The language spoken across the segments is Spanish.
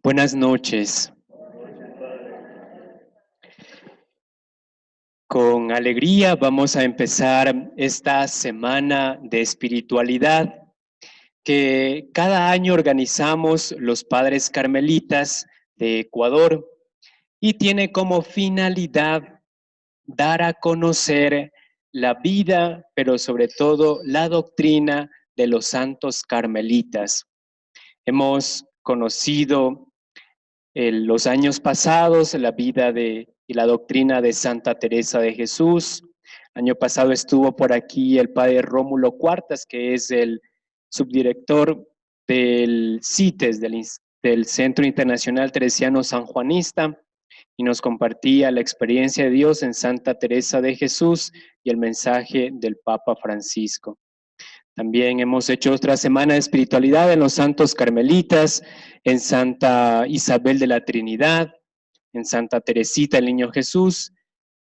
Buenas noches. Con alegría vamos a empezar esta semana de espiritualidad que cada año organizamos los Padres Carmelitas de Ecuador y tiene como finalidad dar a conocer la vida, pero sobre todo la doctrina de los santos carmelitas. Hemos conocido en los años pasados la vida y la doctrina de Santa Teresa de Jesús. El año pasado estuvo por aquí el padre Rómulo Cuartas, que es el subdirector del CITES, del Centro Internacional Teresiano Sanjuanista, y nos compartía la experiencia de Dios en Santa Teresa de Jesús y el mensaje del Papa Francisco. También hemos hecho otra semana de espiritualidad en los santos carmelitas, en Santa Isabel de la Trinidad, en Santa Teresita el Niño Jesús.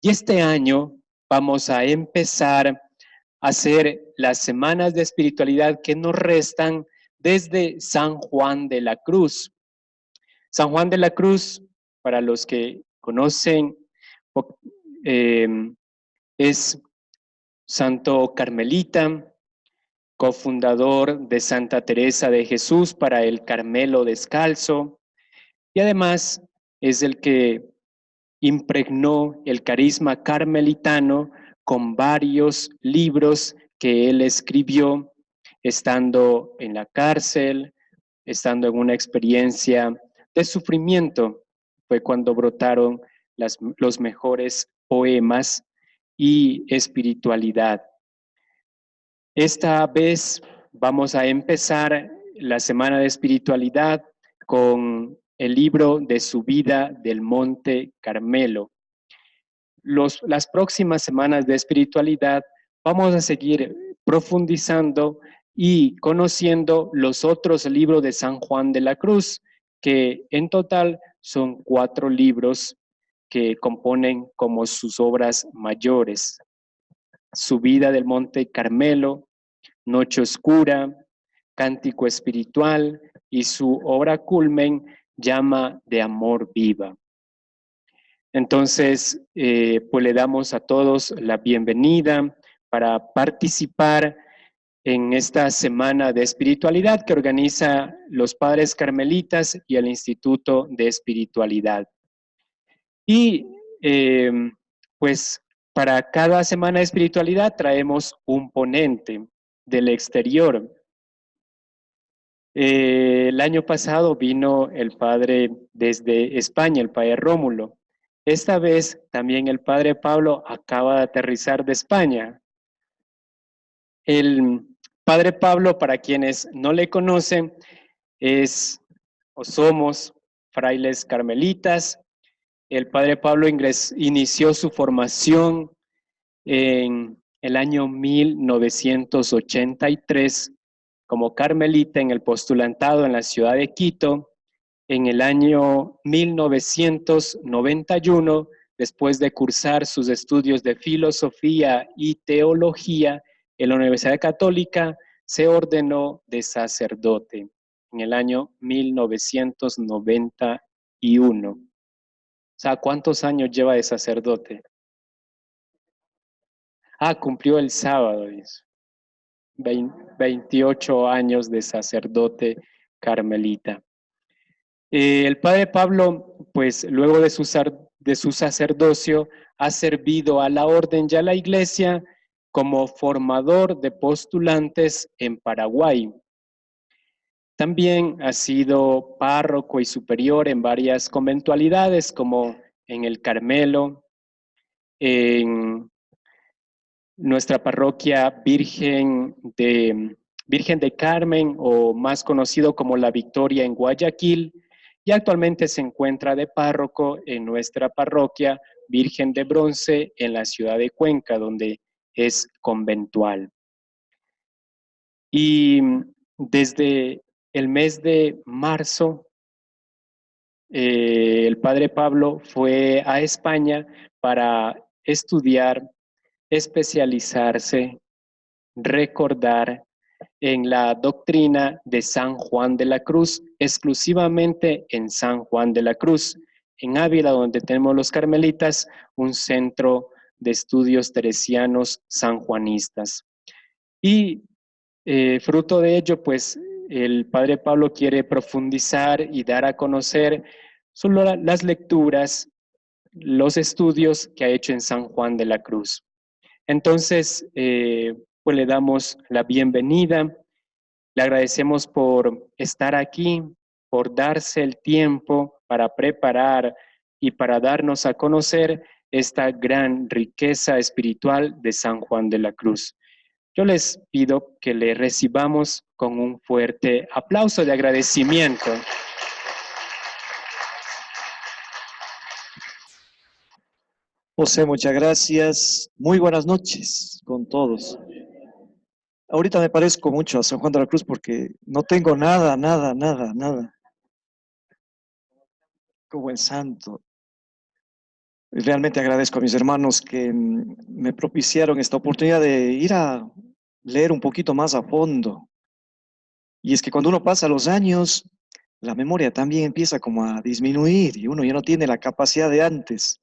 Y este año vamos a empezar a hacer las semanas de espiritualidad que nos restan desde San Juan de la Cruz. San Juan de la Cruz, para los que conocen, es santo carmelita, cofundador de Santa Teresa de Jesús para el Carmelo Descalzo, y además es el que impregnó el carisma carmelitano con varios libros que él escribió estando en la cárcel, estando en una experiencia de sufrimiento. Fue cuando brotaron los mejores poemas y espiritualidad. Esta vez vamos a empezar la semana de espiritualidad con el libro de su vida del Monte Carmelo. Las próximas semanas de espiritualidad vamos a seguir profundizando y conociendo los otros libros de San Juan de la Cruz, que en total son 4 libros que componen como sus obras mayores. Su vida del Monte Carmelo, Noche Oscura, Cántico Espiritual y su obra culmen, Llama de Amor Viva. Entonces, pues le damos a todos la bienvenida para participar en esta semana de espiritualidad que organiza los Padres Carmelitas y el Instituto de Espiritualidad. Y pues para cada semana de espiritualidad traemos un ponente del exterior. El año pasado vino el padre desde España, el padre Rómulo. Esta vez también el padre Pablo acaba de aterrizar de España. El padre Pablo, para quienes no le conocen, es o somos frailes carmelitas. El padre Pablo inició su formación en el año 1983 como carmelita en el postulantado en la ciudad de Quito. En el año 1991, después de cursar sus estudios de filosofía y teología en la Universidad Católica, se ordenó de sacerdote en el año 1991. O sea, ¿cuántos años lleva de sacerdote? Cumplió el sábado, dice. 28 años de sacerdote carmelita. El padre Pablo, pues luego de su sacerdocio, ha servido a la orden y a la iglesia como formador de postulantes en Paraguay. También ha sido párroco y superior en varias conventualidades, como en el Carmelo, en nuestra parroquia Virgen de Carmen, o más conocido como La Victoria en Guayaquil, y actualmente se encuentra de párroco en nuestra parroquia Virgen de Bronce en la ciudad de Cuenca, donde es conventual. Y desde el mes de marzo, el padre Pablo fue a España para estudiar, especializarse, recordar en la doctrina de San Juan de la Cruz, exclusivamente en San Juan de la Cruz, en Ávila, donde tenemos los carmelitas, un centro de estudios teresianos sanjuanistas. Y fruto de ello, pues el Padre Pablo quiere profundizar y dar a conocer solo las lecturas, los estudios que ha hecho en San Juan de la Cruz. Entonces, pues le damos la bienvenida, le agradecemos por estar aquí, por darse el tiempo para preparar y para darnos a conocer esta gran riqueza espiritual de San Juan de la Cruz. Yo les pido que le recibamos con un fuerte aplauso de agradecimiento. José, muchas gracias. Muy buenas noches con todos. Ahorita me parezco mucho a San Juan de la Cruz porque no tengo nada como el santo. Realmente agradezco a mis hermanos que me propiciaron esta oportunidad de ir a leer un poquito más a fondo. Y es que cuando uno pasa los años, la memoria también empieza como a disminuir y uno ya no tiene la capacidad de antes.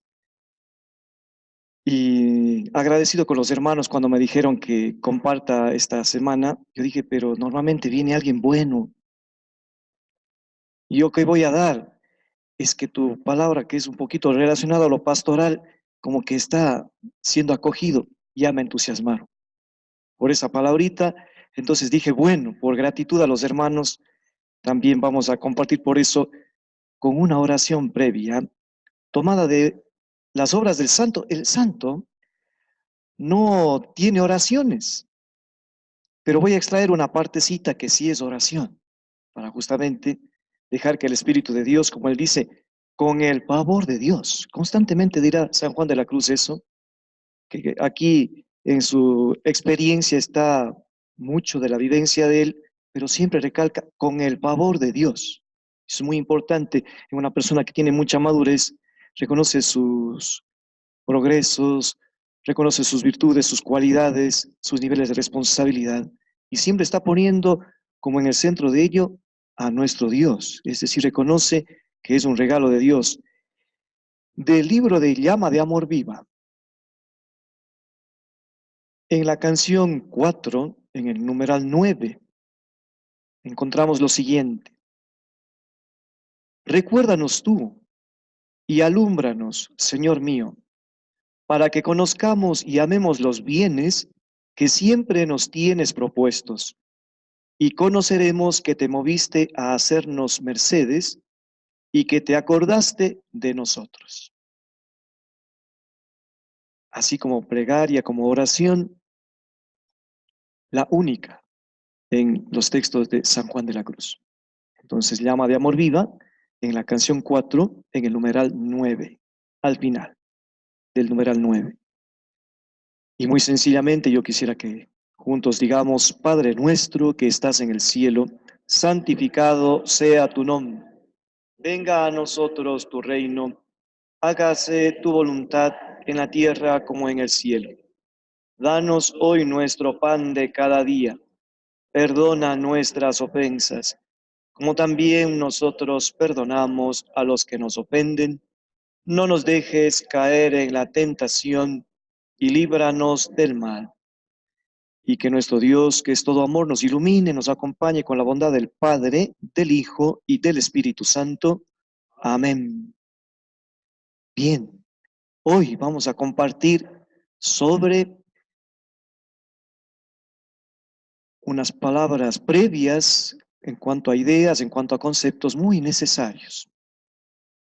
Y agradecido con los hermanos cuando me dijeron que comparta esta semana, yo dije, pero normalmente viene alguien bueno. ¿Y yo qué voy a dar? Es que tu palabra, que es un poquito relacionada a lo pastoral, como que está siendo acogido, ya me entusiasmaron por esa palabrita. Entonces dije, bueno, por gratitud a los hermanos, también vamos a compartir por eso con una oración previa, tomada de las obras del santo. El santo no tiene oraciones, pero voy a extraer una partecita que sí es oración, para justamente dejar que el Espíritu de Dios, como él dice, con el pavor de Dios, constantemente dirá San Juan de la Cruz eso, que aquí en su experiencia está mucho de la vivencia de él, pero siempre recalca con el pavor de Dios. Es muy importante en una persona que tiene mucha madurez, reconoce sus progresos, reconoce sus virtudes, sus cualidades, sus niveles de responsabilidad y siempre está poniendo como en el centro de ello a nuestro Dios, es decir, reconoce que es un regalo de Dios. Del libro de Llama de Amor Viva, en la canción 4, en el numeral 9, encontramos lo siguiente: recuérdanos tú y alúmbranos, Señor mío, para que conozcamos y amemos los bienes que siempre nos tienes propuestos, y conoceremos que te moviste a hacernos mercedes y que te acordaste de nosotros. Así como plegaria, como oración, la única en los textos de San Juan de la Cruz. Entonces, llama de amor viva en la canción 4, en el numeral 9, al final del numeral 9. Y muy sencillamente yo quisiera que juntos digamos: Padre nuestro que estás en el cielo, santificado sea tu nombre. Venga a nosotros tu reino, hágase tu voluntad en la tierra como en el cielo. Danos hoy nuestro pan de cada día. Perdona nuestras ofensas, como también nosotros perdonamos a los que nos ofenden. No nos dejes caer en la tentación y líbranos del mal. Y que nuestro Dios, que es todo amor, nos ilumine, nos acompañe con la bondad del Padre, del Hijo y del Espíritu Santo. Amén. Bien, hoy vamos a compartir sobre unas palabras previas en cuanto a ideas, en cuanto a conceptos muy necesarios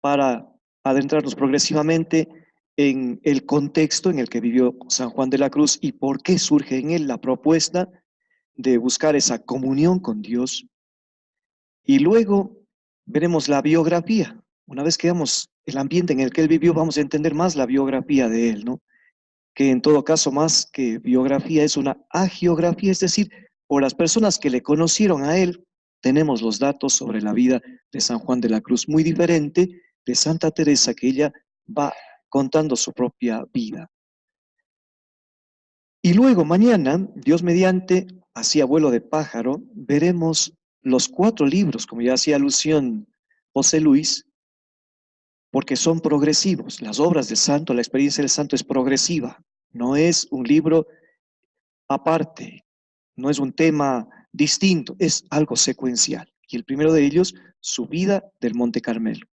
para adentrarnos progresivamente en el contexto en el que vivió San Juan de la Cruz y por qué surge en él la propuesta de buscar esa comunión con Dios. Y luego veremos la biografía. Una vez que veamos el ambiente en el que él vivió, vamos a entender más la biografía de él, ¿no? Que en todo caso, más que biografía, es una agiografía, es decir, por las personas que le conocieron a él, tenemos los datos sobre la vida de San Juan de la Cruz, muy diferente de Santa Teresa, que ella va contando su propia vida. Y luego mañana, Dios mediante, así a vuelo de pájaro, veremos los 4 libros, como ya hacía alusión José Luis, porque son progresivos. Las obras del santo, la experiencia del santo es progresiva, no es un libro aparte, no es un tema distinto, es algo secuencial. Y el primero de ellos, subida del Monte Carmelo.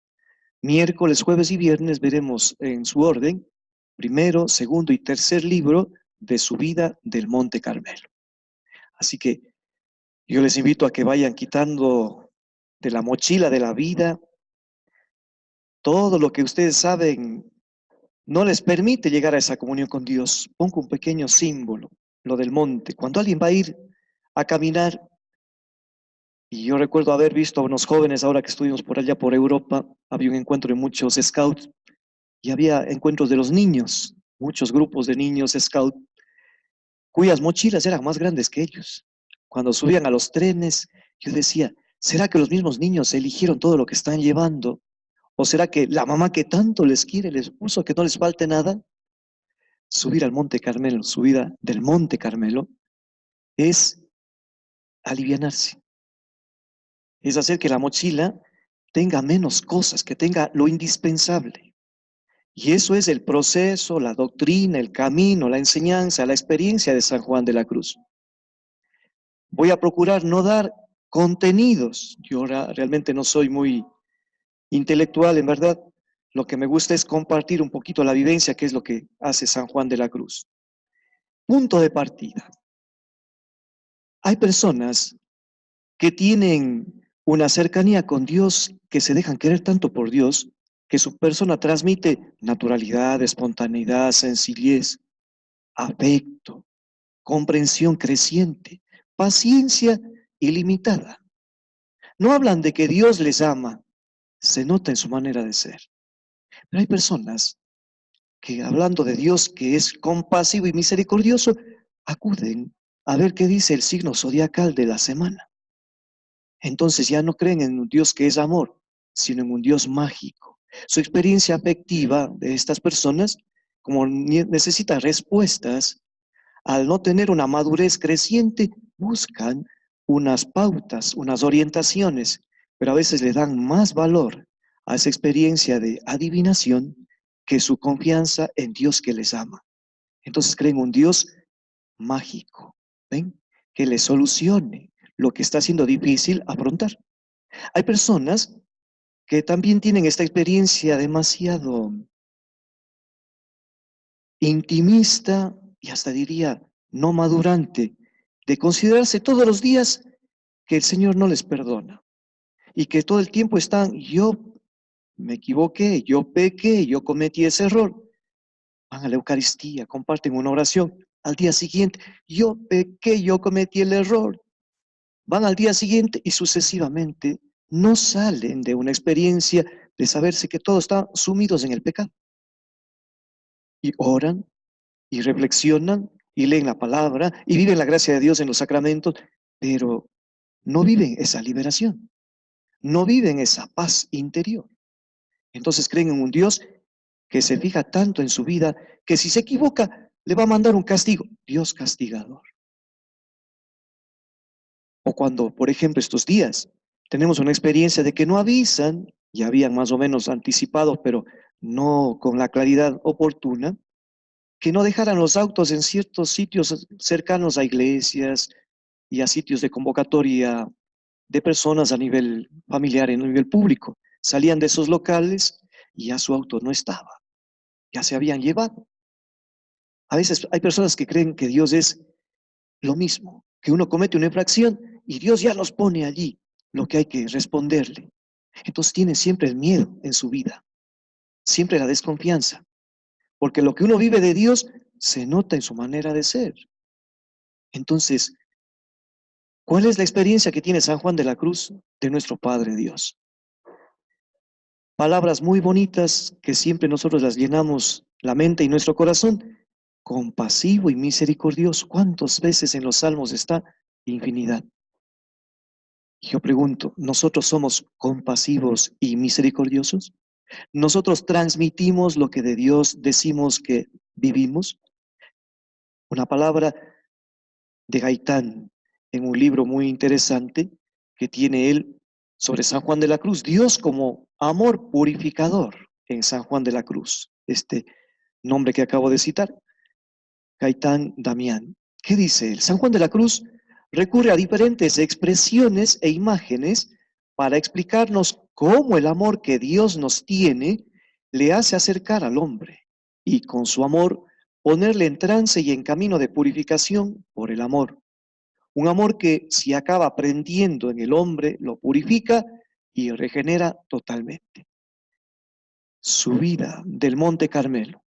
Miércoles, jueves y viernes veremos en su orden, primero, segundo y tercer libro de subida del Monte Carmelo. Así que yo les invito a que vayan quitando de la mochila de la vida todo lo que ustedes saben no les permite llegar a esa comunión con Dios. Pongo un pequeño símbolo, lo del monte. Cuando alguien va a ir a caminar, y yo recuerdo haber visto a unos jóvenes ahora que estuvimos por allá por Europa, había un encuentro de muchos scouts y había encuentros de los niños, muchos grupos de niños scouts, cuyas mochilas eran más grandes que ellos. Cuando subían a los trenes, yo decía, ¿será que los mismos niños eligieron todo lo que están llevando? ¿O será que la mamá que tanto les quiere les puso que no les falte nada? Subir al Monte Carmelo, subida del Monte Carmelo, es alivianarse, es hacer que la mochila tenga menos cosas, que tenga lo indispensable. Y eso es el proceso, la doctrina, el camino, la enseñanza, la experiencia de San Juan de la Cruz. Voy a procurar no dar contenidos. Yo realmente no soy muy intelectual, en verdad. Lo que me gusta es compartir un poquito la vivencia, que es lo que hace San Juan de la Cruz. Punto de partida. Hay personas que tienen una cercanía con Dios, que se dejan querer tanto por Dios, que su persona transmite naturalidad, espontaneidad, sencillez, afecto, comprensión creciente, paciencia ilimitada. No hablan de que Dios les ama, se nota en su manera de ser. Pero hay personas que hablando de Dios que es compasivo y misericordioso, acuden a ver qué dice el signo zodiacal de la semana. Entonces ya no creen en un Dios que es amor, sino en un Dios mágico. Su experiencia afectiva de estas personas, como necesita respuestas, al no tener una madurez creciente, buscan unas pautas, unas orientaciones, pero a veces le dan más valor a esa experiencia de adivinación que su confianza en Dios que les ama. Entonces creen un Dios mágico, ¿ven? Que les solucione lo que está siendo difícil afrontar. Hay personas que también tienen esta experiencia demasiado intimista y hasta diría no madurante de considerarse todos los días que el Señor no les perdona y que todo el tiempo están, yo me equivoqué, yo pequé, yo cometí ese error. Van a la Eucaristía, comparten una oración. Al día siguiente, yo pequé, yo cometí el error. Van al día siguiente y sucesivamente no salen de una experiencia de saberse que todos están sumidos en el pecado. Y oran y reflexionan y leen la palabra y viven la gracia de Dios en los sacramentos, pero no viven esa liberación, no viven esa paz interior. Entonces creen en un Dios que se fija tanto en su vida que si se equivoca le va a mandar un castigo, Dios castigador. O cuando, por ejemplo, estos días tenemos una experiencia de que no avisan, ya habían más o menos anticipado, pero no con la claridad oportuna, que no dejaran los autos en ciertos sitios cercanos a iglesias y a sitios de convocatoria de personas a nivel familiar, en nivel público. Salían de esos locales y ya su auto no estaba, ya se habían llevado. A veces hay personas que creen que Dios es lo mismo, que uno comete una infracción y Dios ya nos pone allí lo que hay que responderle. Entonces tienen siempre el miedo en su vida, siempre la desconfianza, porque lo que uno vive de Dios se nota en su manera de ser. Entonces, ¿cuál es la experiencia que tiene San Juan de la Cruz de nuestro Padre Dios? Palabras muy bonitas que siempre nosotros las llenamos la mente y nuestro corazón. Compasivo y misericordioso. ¿Cuántas veces en los salmos está? Infinidad. Yo pregunto, ¿nosotros somos compasivos y misericordiosos? ¿Nosotros transmitimos lo que de Dios decimos que vivimos? Una palabra de Gaitán. en un libro muy interesante que tiene él sobre San Juan de la Cruz, Dios como amor purificador en San Juan de la Cruz, este nombre que acabo de citar, Gaitán Damián. ¿Qué dice él? San Juan de la Cruz recurre a diferentes expresiones e imágenes para explicarnos cómo el amor que Dios nos tiene le hace acercar al hombre y con su amor ponerle en trance y en camino de purificación por el amor. Un amor que si acaba prendiendo en el hombre, lo purifica y regenera totalmente. Subida del Monte Carmelo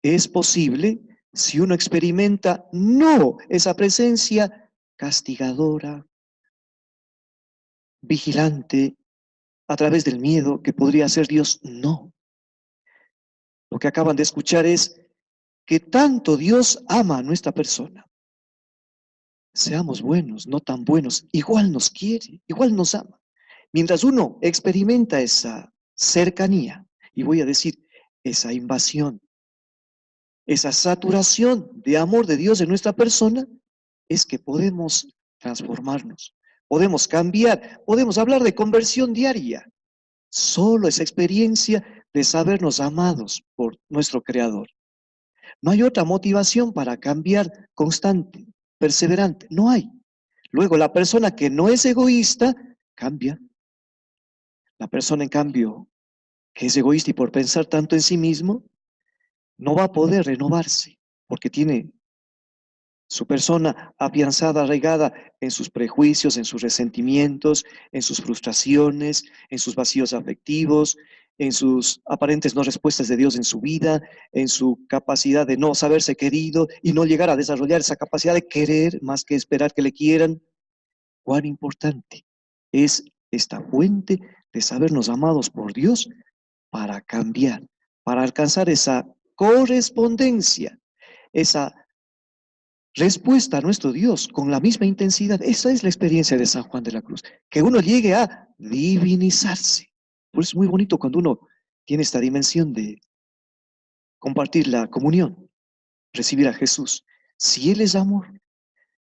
es posible si uno experimenta no esa presencia castigadora, vigilante, a través del miedo que podría ser Dios. No. Lo que acaban de escuchar es que tanto Dios ama a nuestra persona. Seamos buenos, no tan buenos, igual nos quiere, igual nos ama. Mientras uno experimenta esa cercanía, y voy a decir, esa invasión, esa saturación de amor de Dios en nuestra persona, es que podemos transformarnos, podemos cambiar, podemos hablar de conversión diaria. Solo esa experiencia de sabernos amados por nuestro Creador. No hay otra motivación para cambiar constante, perseverante, no hay. Luego, la persona que no es egoísta, cambia. La persona, en cambio, que es egoísta y por pensar tanto en sí mismo, no va a poder renovarse, porque tiene su persona afianzada, arraigada en sus prejuicios, en sus resentimientos, en sus frustraciones, en sus vacíos afectivos, en sus aparentes no respuestas de Dios en su vida, en su capacidad de no saberse querido y no llegar a desarrollar esa capacidad de querer más que esperar que le quieran. Cuán importante es esta fuente de sabernos amados por Dios para cambiar, para alcanzar esa correspondencia, esa respuesta a nuestro Dios con la misma intensidad. Esa es la experiencia de San Juan de la Cruz, que uno llegue a divinizarse. Por eso es muy bonito cuando uno tiene esta dimensión de compartir la comunión, recibir a Jesús. Si Él es amor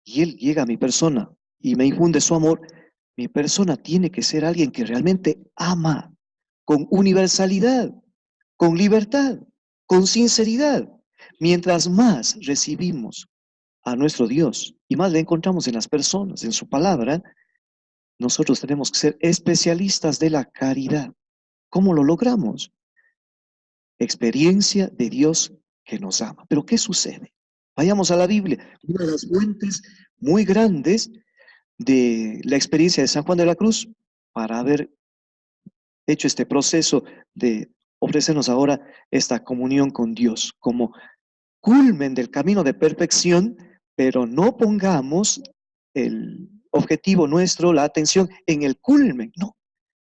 y Él llega a mi persona y me infunde su amor, mi persona tiene que ser alguien que realmente ama con universalidad, con libertad, con sinceridad. Mientras más recibimos a nuestro Dios y más le encontramos en las personas, en su palabra, nosotros tenemos que ser especialistas de la caridad. ¿Cómo lo logramos? Experiencia de Dios que nos ama. Pero ¿qué sucede? Vayamos a la Biblia, una de las fuentes muy grandes de la experiencia de San Juan de la Cruz para haber hecho este proceso de ofrecernos ahora esta comunión con Dios como culmen del camino de perfección, pero no pongamos el objetivo nuestro, la atención en el culmen, no,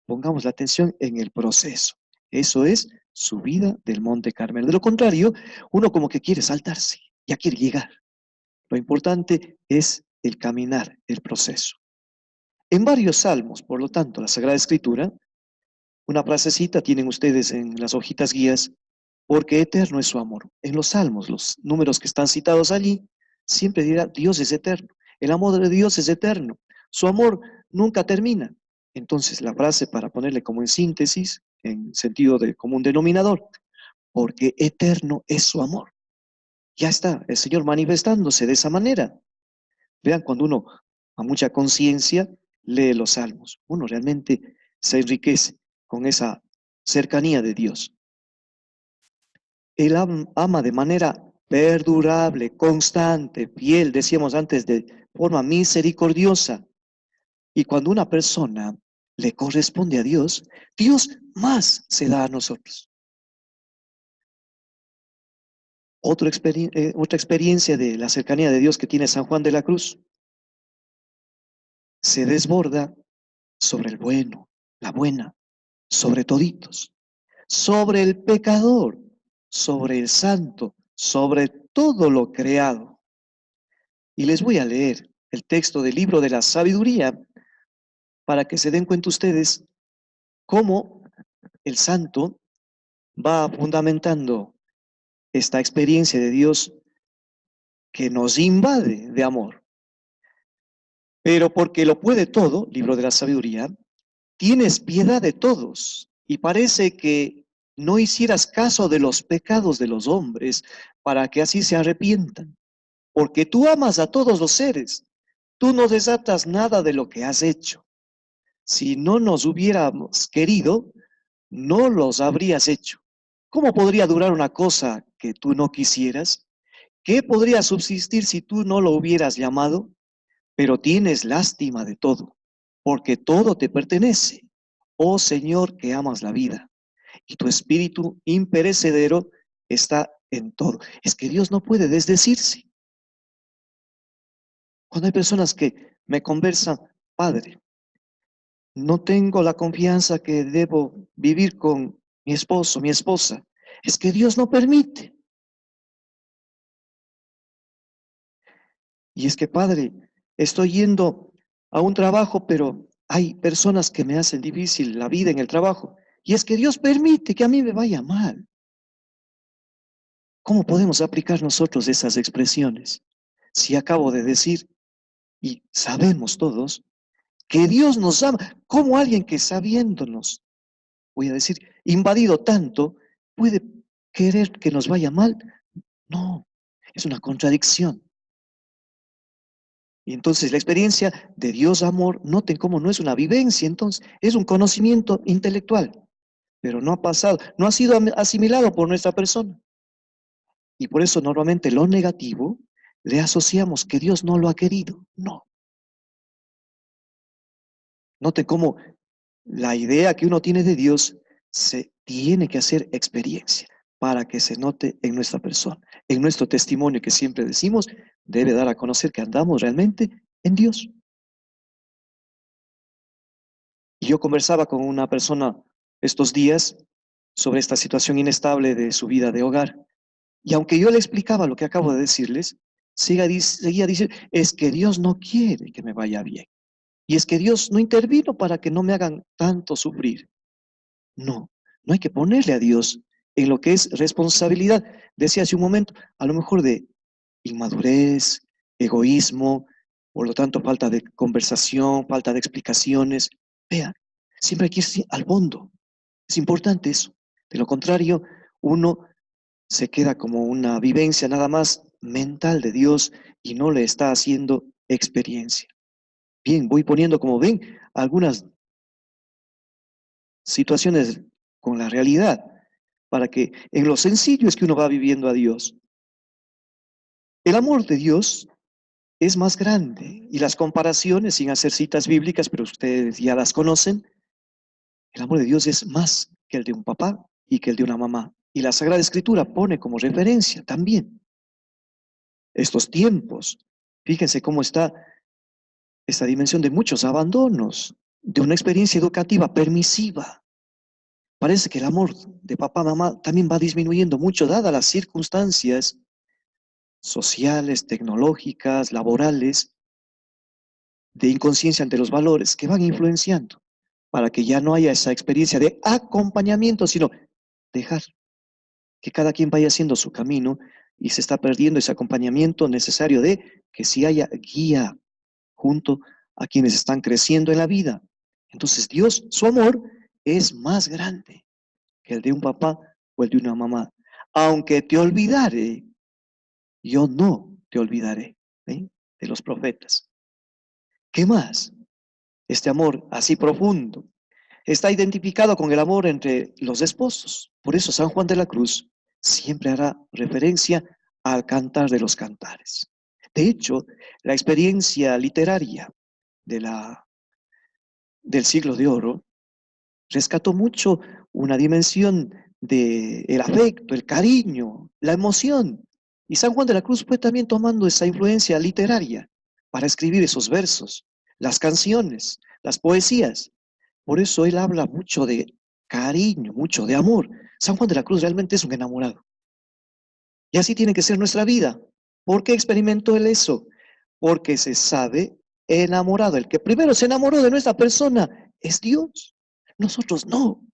pongamos la atención en el proceso. Eso es subida del Monte Carmelo. De lo contrario, uno como que quiere saltarse, ya quiere llegar. Lo importante es el caminar, el proceso. En varios salmos, por lo tanto, la Sagrada Escritura, una frasecita tienen ustedes en las hojitas guías, porque eterno es su amor. En los salmos, los números que están citados allí, siempre dirá, Dios es eterno. El amor de Dios es eterno. Su amor nunca termina. Entonces, la frase para ponerle como en síntesis, en sentido de común denominador, porque eterno es su amor. Ya está, el Señor manifestándose de esa manera. Vean, cuando uno a mucha conciencia lee los salmos, uno realmente se enriquece con esa cercanía de Dios. Él ama de manera perdurable, constante, fiel, decíamos antes, de forma misericordiosa. Y cuando una persona le corresponde a Dios, Dios más se da a nosotros. Otra experiencia de la cercanía de Dios que tiene San Juan de la Cruz se desborda sobre el bueno, la buena, sobre toditos, sobre el pecador, sobre el santo, sobre todo lo creado. Y les voy a leer el texto del libro de la sabiduría para que se den cuenta ustedes cómo el santo va fundamentando esta experiencia de Dios que nos invade de amor. Pero porque lo puede todo, libro de la sabiduría, tienes piedad de todos y parece que no hicieras caso de los pecados de los hombres para que así se arrepientan. Porque tú amas a todos los seres, tú no desatas nada de lo que has hecho. Si no nos hubiéramos querido, no los habrías hecho. ¿Cómo podría durar una cosa que tú no quisieras? ¿Qué podría subsistir si tú no lo hubieras llamado? Pero tienes lástima de todo, porque todo te pertenece, oh Señor, que amas la vida, y tu espíritu imperecedero está en todo. Es que Dios no puede desdecirse. Cuando hay personas que me conversan, Padre, no tengo la confianza que debo vivir con mi esposo, mi esposa, es que Dios no permite. Y es que, Padre, estoy yendo a un trabajo, pero hay personas que me hacen difícil la vida en el trabajo. Y es que Dios permite que a mí me vaya mal. ¿Cómo podemos aplicar nosotros esas expresiones? Si acabo de decir, y sabemos todos, que Dios nos ama, ¿cómo alguien que sabiéndonos, voy a decir, invadido tanto, puede querer que nos vaya mal? No, es una contradicción. Y entonces la experiencia de Dios amor, noten cómo no es una vivencia, entonces es un conocimiento intelectual, pero no ha pasado, no ha sido asimilado por nuestra persona. Y por eso normalmente lo negativo le asociamos que Dios no lo ha querido. No. Noten cómo la idea que uno tiene de Dios se tiene que hacer experiencia para que se note en nuestra persona. En nuestro testimonio que siempre decimos, debe dar a conocer que andamos realmente en Dios. Y yo conversaba con una persona estos días sobre esta situación inestable de su vida de hogar. Y aunque yo le explicaba lo que acabo de decirles, seguía diciendo, es que Dios no quiere que me vaya bien. Y es que Dios no intervino para que no me hagan tanto sufrir. No, no hay que ponerle a Dios en lo que es responsabilidad. Decía hace un momento, a lo mejor de inmadurez, egoísmo, por lo tanto falta de conversación, falta de explicaciones. Vea, siempre hay que ir al fondo. Es importante eso. De lo contrario, uno se queda como una vivencia nada más mental de Dios y no le está haciendo experiencia. Bien, voy poniendo, como ven, algunas situaciones con la realidad para que en lo sencillo es que uno va viviendo a Dios. El amor de Dios es más grande y las comparaciones, sin hacer citas bíblicas, pero ustedes ya las conocen, el amor de Dios es más que el de un papá y que el de una mamá. Y la Sagrada Escritura pone como referencia también estos tiempos. Fíjense cómo está esta dimensión de muchos abandonos, de una experiencia educativa permisiva. Parece que el amor de papá, mamá también va disminuyendo mucho, dadas las circunstancias sociales, tecnológicas, laborales, de inconsciencia ante los valores que van influenciando para que ya no haya esa experiencia de acompañamiento, sino dejar que cada quien vaya haciendo su camino y se está perdiendo ese acompañamiento necesario de que si haya guía junto a quienes están creciendo en la vida. Entonces Dios, su amor es más grande que el de un papá o el de una mamá. Aunque te olvidare, yo no te olvidaré. ¿Sí? De los profetas. ¿Qué más? Este amor así profundo está identificado con el amor entre los esposos. Por eso San Juan de la Cruz siempre hará referencia al cantar de los cantares. De hecho, la experiencia literaria de del siglo de oro rescató mucho una dimensión del afecto, el cariño, la emoción. Y San Juan de la Cruz fue también tomando esa influencia literaria para escribir esos versos, las canciones, las poesías. Por eso él habla mucho de cariño, mucho de amor. San Juan de la Cruz realmente es un enamorado. Y así tiene que ser nuestra vida. ¿Por qué experimentó él eso? Porque se sabe enamorado. El que primero se enamoró de nuestra persona es Dios. Nosotros no.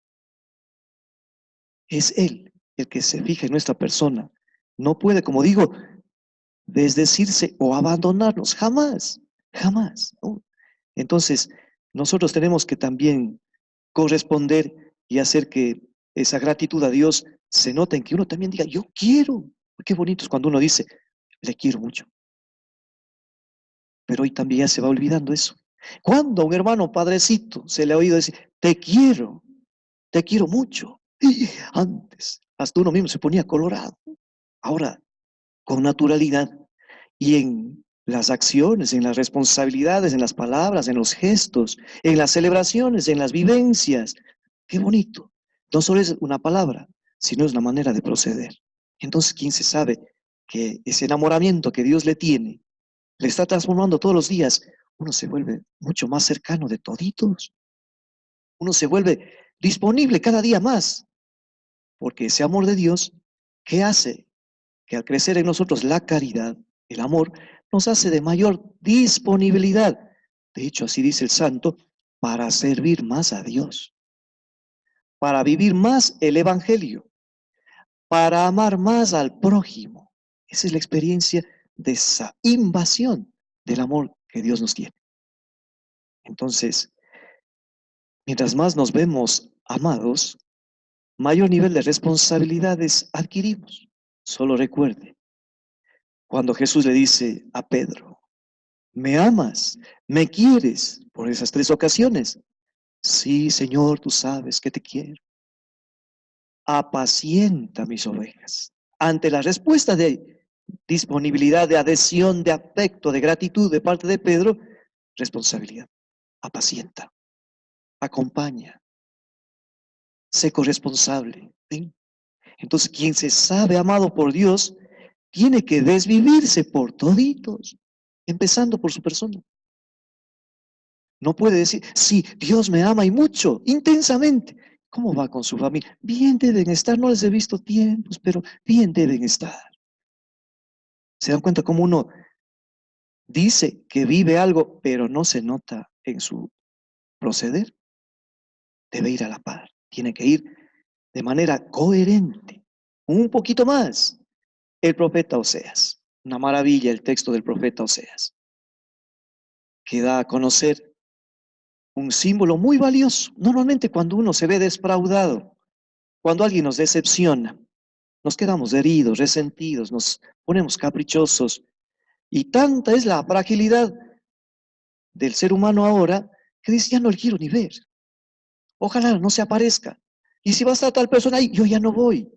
Es Él el que se fija en nuestra persona. No puede, como digo, desdecirse o abandonarnos. Jamás. Jamás, ¿no? Entonces, nosotros tenemos que también corresponder y hacer que esa gratitud a Dios se note en que uno también diga, yo quiero. Qué bonito es cuando uno dice, le quiero mucho. Pero hoy también ya se va olvidando eso. Cuando a un hermano padrecito se le ha oído decir, te quiero mucho. Y antes, hasta uno mismo se ponía colorado. Ahora, con naturalidad y en las acciones, en las responsabilidades, en las palabras, en los gestos, en las celebraciones, en las vivencias. Qué bonito. No solo es una palabra, sino es una manera de proceder. Entonces, ¿quién se sabe que ese enamoramiento que Dios le tiene, le está transformando todos los días? Uno se vuelve mucho más cercano de toditos. Uno se vuelve disponible cada día más, porque ese amor de Dios, ¿qué hace? Que al crecer en nosotros la caridad, el amor, nos hace de mayor disponibilidad. De hecho, así dice el santo, para servir más a Dios, para vivir más el Evangelio, para amar más al prójimo. Esa es la experiencia de esa invasión del amor que Dios nos tiene. Entonces, mientras más nos vemos amados, mayor nivel de responsabilidades adquirimos. Solo recuerde, cuando Jesús le dice a Pedro, ¿me amas? ¿Me quieres? Por esas 3 ocasiones. Sí, Señor, tú sabes que te quiero. Apacienta mis ovejas. Ante la respuesta de disponibilidad, de adhesión, de afecto, de gratitud de parte de Pedro, responsabilidad. Apacienta, acompaña, sé corresponsable. ¿Sí? Entonces, quien se sabe amado por Dios, tiene que desvivirse por toditos, empezando por su persona. No puede decir, sí, Dios me ama y mucho, intensamente. ¿Cómo va con su familia? Bien deben estar, no les he visto tiempos, pero bien deben estar. ¿Se dan cuenta cómo uno dice que vive algo, pero no se nota en su proceder? Debe ir a la par, tiene que ir de manera coherente. Un poquito más, el profeta Oseas. Una maravilla el texto del profeta Oseas, que da a conocer un símbolo muy valioso. Normalmente cuando uno se ve defraudado, cuando alguien nos decepciona, nos quedamos heridos, resentidos, nos ponemos caprichosos. Y tanta es la fragilidad del ser humano ahora que dice, ya no le quiero ni ver. Ojalá no se aparezca. Y si va a estar tal persona ahí, yo ya no voy.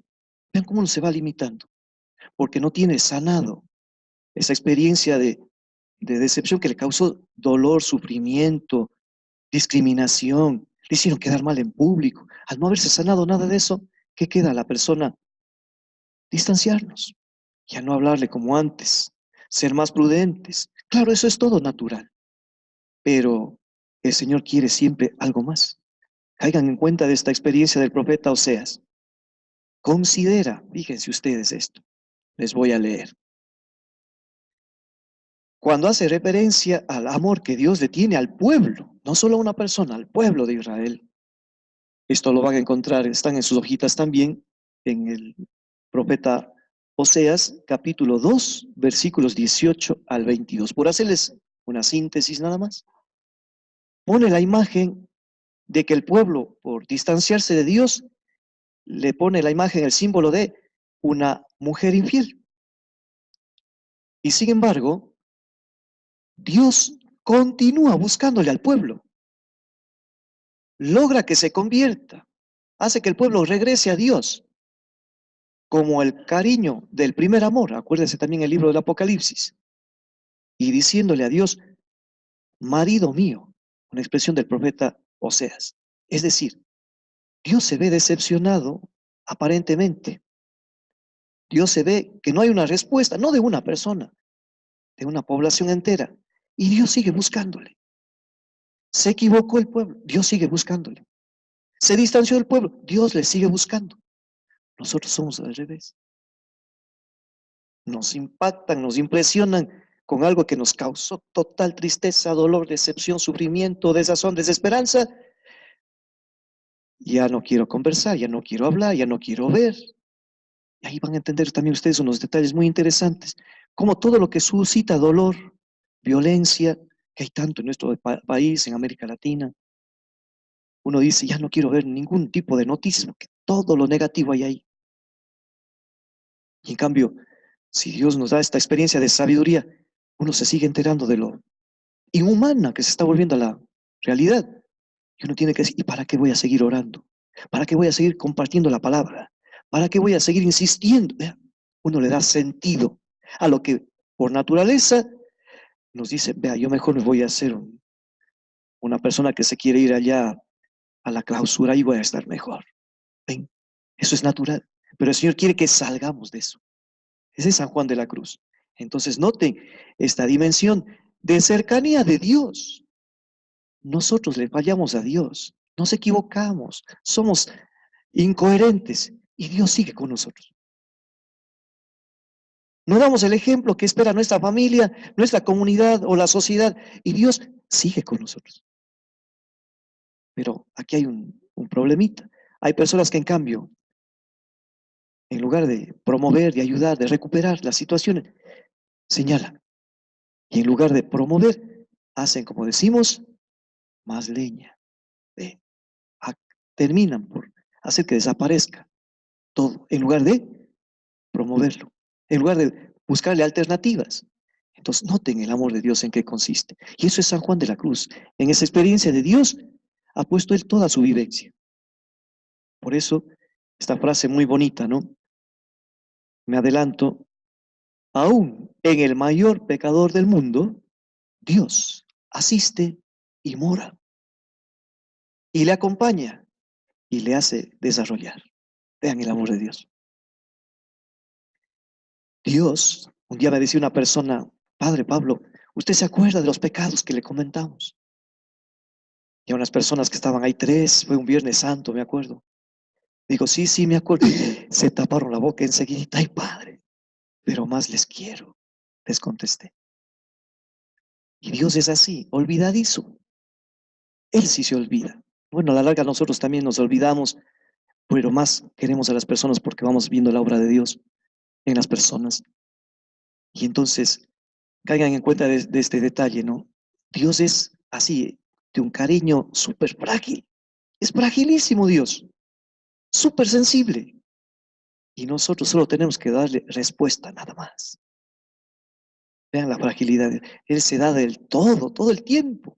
Vean cómo uno se va limitando, porque no tiene sanado esa experiencia de decepción que le causó dolor, sufrimiento, discriminación, le hicieron quedar mal en público. Al no haberse sanado nada de eso, ¿qué queda a la persona? Distanciarnos, ya no hablarle como antes, ser más prudentes. Claro, eso es todo natural, pero el Señor quiere siempre algo más. Caigan en cuenta de esta experiencia del profeta Oseas. Considera, fíjense ustedes esto, les voy a leer. Cuando hace referencia al amor que Dios le tiene al pueblo, no solo a una persona, al pueblo de Israel. Esto lo van a encontrar, están en sus hojitas también, en el profeta Oseas, capítulo 2, versículos 18 al 22. Por hacerles una síntesis nada más, pone la imagen de que el pueblo, por distanciarse de Dios, le pone la imagen, el símbolo de una mujer infiel. Y sin embargo, Dios continúa buscándole al pueblo, logra que se convierta, hace que el pueblo regrese a Dios, como el cariño del primer amor. Acuérdense también el libro del Apocalipsis. Y diciéndole a Dios, marido mío, una expresión del profeta Oseas. Es decir, Dios se ve decepcionado aparentemente. Dios se ve que no hay una respuesta, no de una persona, de una población entera. Y Dios sigue buscándole. Se equivocó el pueblo, Dios sigue buscándole. Se distanció del pueblo, Dios le sigue buscando. Nosotros somos al revés. Nos impactan, nos impresionan con algo que nos causó total tristeza, dolor, decepción, sufrimiento, desazón, desesperanza. Ya no quiero conversar, ya no quiero hablar, ya no quiero ver. Y ahí van a entender también ustedes unos detalles muy interesantes, como todo lo que suscita dolor, violencia, que hay tanto en nuestro país, en América Latina. Uno dice, ya no quiero ver ningún tipo de noticias, porque todo lo negativo hay ahí. Y en cambio, si Dios nos da esta experiencia de sabiduría, uno se sigue enterando de lo inhumana que se está volviendo a la realidad. Y uno tiene que decir, ¿y para qué voy a seguir orando? ¿Para qué voy a seguir compartiendo la palabra? ¿Para qué voy a seguir insistiendo? Vea, uno le da sentido a lo que por naturaleza nos dice, vea, yo mejor me voy a hacer una persona que se quiere ir allá a la clausura y voy a estar mejor. ¿Ven? Eso es natural. Pero el Señor quiere que salgamos de eso. Ese es San Juan de la Cruz. Entonces noten esta dimensión de cercanía de Dios. Nosotros le fallamos a Dios, nos equivocamos, somos incoherentes y Dios sigue con nosotros. No damos el ejemplo que espera nuestra familia, nuestra comunidad o la sociedad y Dios sigue con nosotros. Pero aquí hay un problemita. Hay personas que en cambio, en lugar de promover, de ayudar, de recuperar las situaciones, señalan. Y en lugar de promover, hacen, como decimos, más leña. ¿Ve? Terminan por hacer que desaparezca todo, en lugar de promoverlo, en lugar de buscarle alternativas. Entonces, noten el amor de Dios en qué consiste. Y eso es San Juan de la Cruz. En esa experiencia de Dios ha puesto él toda su vivencia. Por eso, esta frase muy bonita, ¿no? Me adelanto, aún en el mayor pecador del mundo, Dios asiste y mora, y le acompaña, y le hace desarrollar. Vean el amor de Dios. Dios, un día me decía una persona, Padre Pablo, ¿usted se acuerda de los pecados que le comentamos? Y a unas personas que estaban ahí, fue un Viernes Santo, me acuerdo. Digo, sí, sí, me acuerdo. Se taparon la boca enseguida, ay Padre, pero más les quiero, les contesté. Y Dios es así, olvidadizo. Él sí se olvida. Bueno, a la larga nosotros también nos olvidamos, pero más queremos a las personas porque vamos viendo la obra de Dios en las personas. Y entonces, caigan en cuenta de este detalle, ¿no? Dios es así, de un cariño súper frágil. Es fragilísimo Dios, súper sensible. Y nosotros solo tenemos que darle respuesta, nada más. Vean la fragilidad. Él se da del todo el tiempo.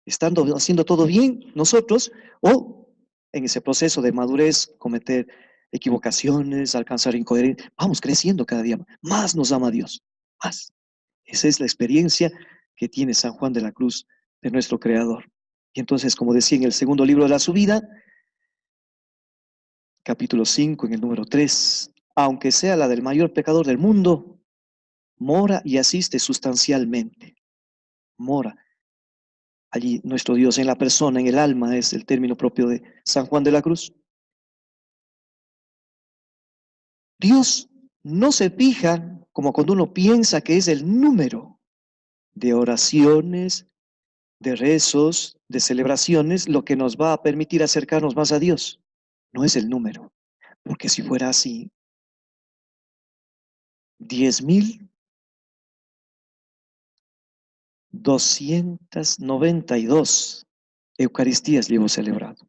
Estando haciendo todo bien, nosotros, o en ese proceso de madurez, cometer equivocaciones, alcanzar incoherencia, vamos creciendo cada día. Más nos ama Dios, más. Esa es la experiencia que tiene San Juan de la Cruz de nuestro Creador. Y entonces, como decía en el segundo libro de la subida, capítulo 5, en el número 3, aunque sea la del mayor pecador del mundo, mora y asiste sustancialmente. Mora. Allí nuestro Dios en la persona, en el alma, es el término propio de San Juan de la Cruz. Dios no se fija como cuando uno piensa que es el número de oraciones, de rezos, de celebraciones, lo que nos va a permitir acercarnos más a Dios. No es el número, porque si fuera así, 10.292 Eucaristías llevo celebrado.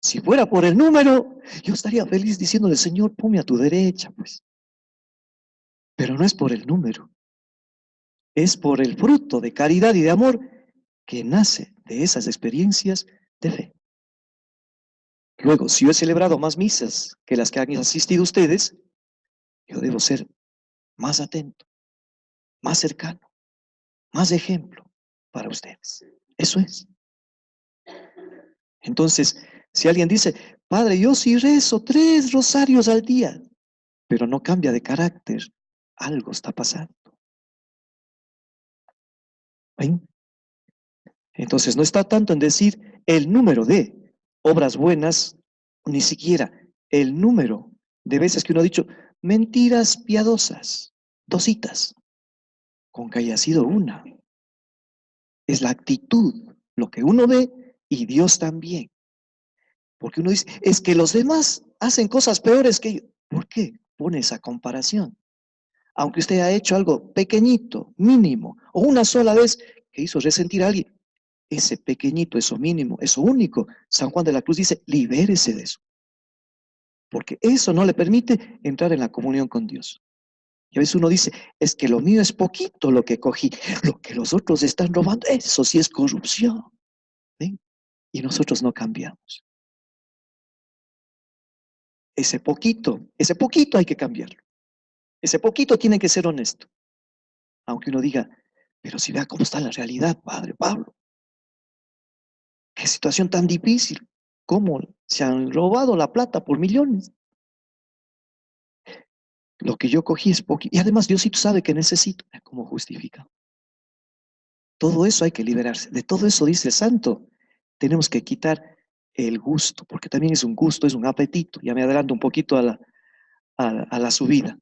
Si fuera por el número, yo estaría feliz diciéndole, Señor, ponme a tu derecha, pues. Pero no es por el número, es por el fruto de caridad y de amor que nace de esas experiencias de fe. Luego, si yo he celebrado más misas que las que han asistido ustedes, yo debo ser más atento, más cercano, más ejemplo para ustedes. Eso es. Entonces, si alguien dice, Padre, yo sí rezo 3 rosarios al día, pero no cambia de carácter, algo está pasando. ¿Ven? Entonces, no está tanto en decir el número de obras buenas, ni siquiera el número de veces que uno ha dicho mentiras piadosas, 2 citas, con que haya sido una. Es la actitud, lo que uno ve y Dios también. Porque uno dice, es que los demás hacen cosas peores que yo. ¿Por qué pone esa comparación? Aunque usted haya hecho algo pequeñito, mínimo, o una sola vez que hizo resentir a alguien, ese pequeñito, eso mínimo, eso único, San Juan de la Cruz dice, libérese de eso. Porque eso no le permite entrar en la comunión con Dios. Y a veces uno dice, es que lo mío es poquito lo que cogí, lo que los otros están robando, eso sí es corrupción. ¿Ven? Y nosotros no cambiamos. Ese poquito hay que cambiarlo. Ese poquito tiene que ser honesto. Aunque uno diga, pero si vea cómo está la realidad, Padre Pablo, qué situación tan difícil, cómo se han robado la plata por millones. Lo que yo cogí es poquito. Y además Diosito sabe que necesito. ¿Cómo justifica? Todo eso hay que liberarse. De todo eso dice el santo. Tenemos que quitar el gusto, porque también es un gusto, es un apetito. Ya me adelanto un poquito a la subida.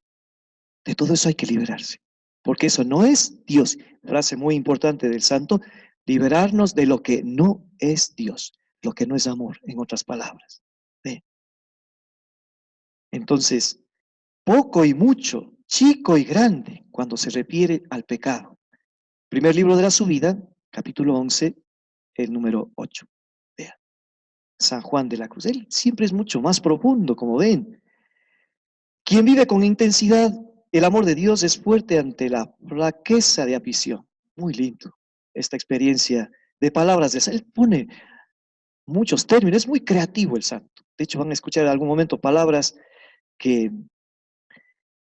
De todo eso hay que liberarse, porque eso no es Dios. Frase muy importante del santo, liberarnos de lo que no es Dios, lo que no es amor, en otras palabras. ¿Ve? Entonces, poco y mucho, chico y grande, cuando se refiere al pecado. Primer libro de la subida, capítulo 11, el número 8. Vea, San Juan de la Cruz. Él siempre es mucho más profundo, como ven. Quien vive con intensidad el amor de Dios es fuerte ante la flaqueza de afición. Muy lindo esta experiencia de palabras de él pone muchos términos, es muy creativo el santo. De hecho, van a escuchar en algún momento palabras que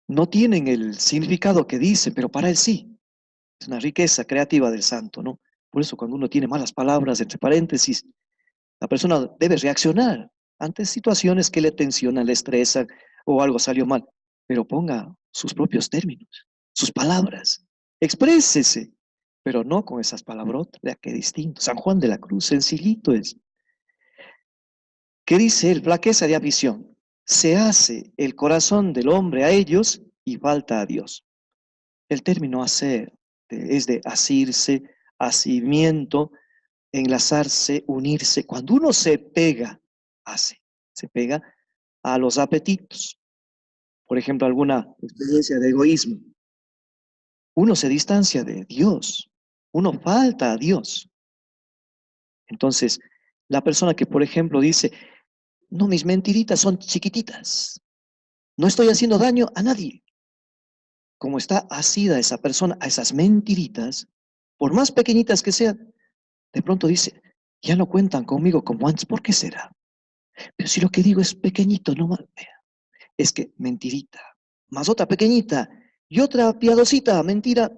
no tienen el significado que dice, pero para él sí. Es una riqueza creativa del santo, ¿no? Por eso cuando uno tiene malas palabras, entre paréntesis, la persona debe reaccionar ante situaciones que le tensionan, le estresan o algo salió mal, pero ponga sus propios términos, sus palabras, exprésese, pero no con esas palabrotas, vea qué distinto. San Juan de la Cruz, sencillito es. ¿Qué dice él? Flaqueza de ambición. Se hace el corazón del hombre a ellos y falta a Dios. El término hacer es de asirse, asimiento, enlazarse, unirse. Cuando uno se pega, se pega a los apetitos. Por ejemplo, alguna experiencia de egoísmo. Uno se distancia de Dios, uno falta a Dios. Entonces, la persona que, por ejemplo, dice, no, mis mentiritas son chiquititas, no estoy haciendo daño a nadie. Como está asida esa persona a esas mentiritas, por más pequeñitas que sean, de pronto dice, ya no cuentan conmigo como antes, ¿por qué será? Pero si lo que digo es pequeñito, no más, es que mentirita, más otra pequeñita y otra piadosita, mentira,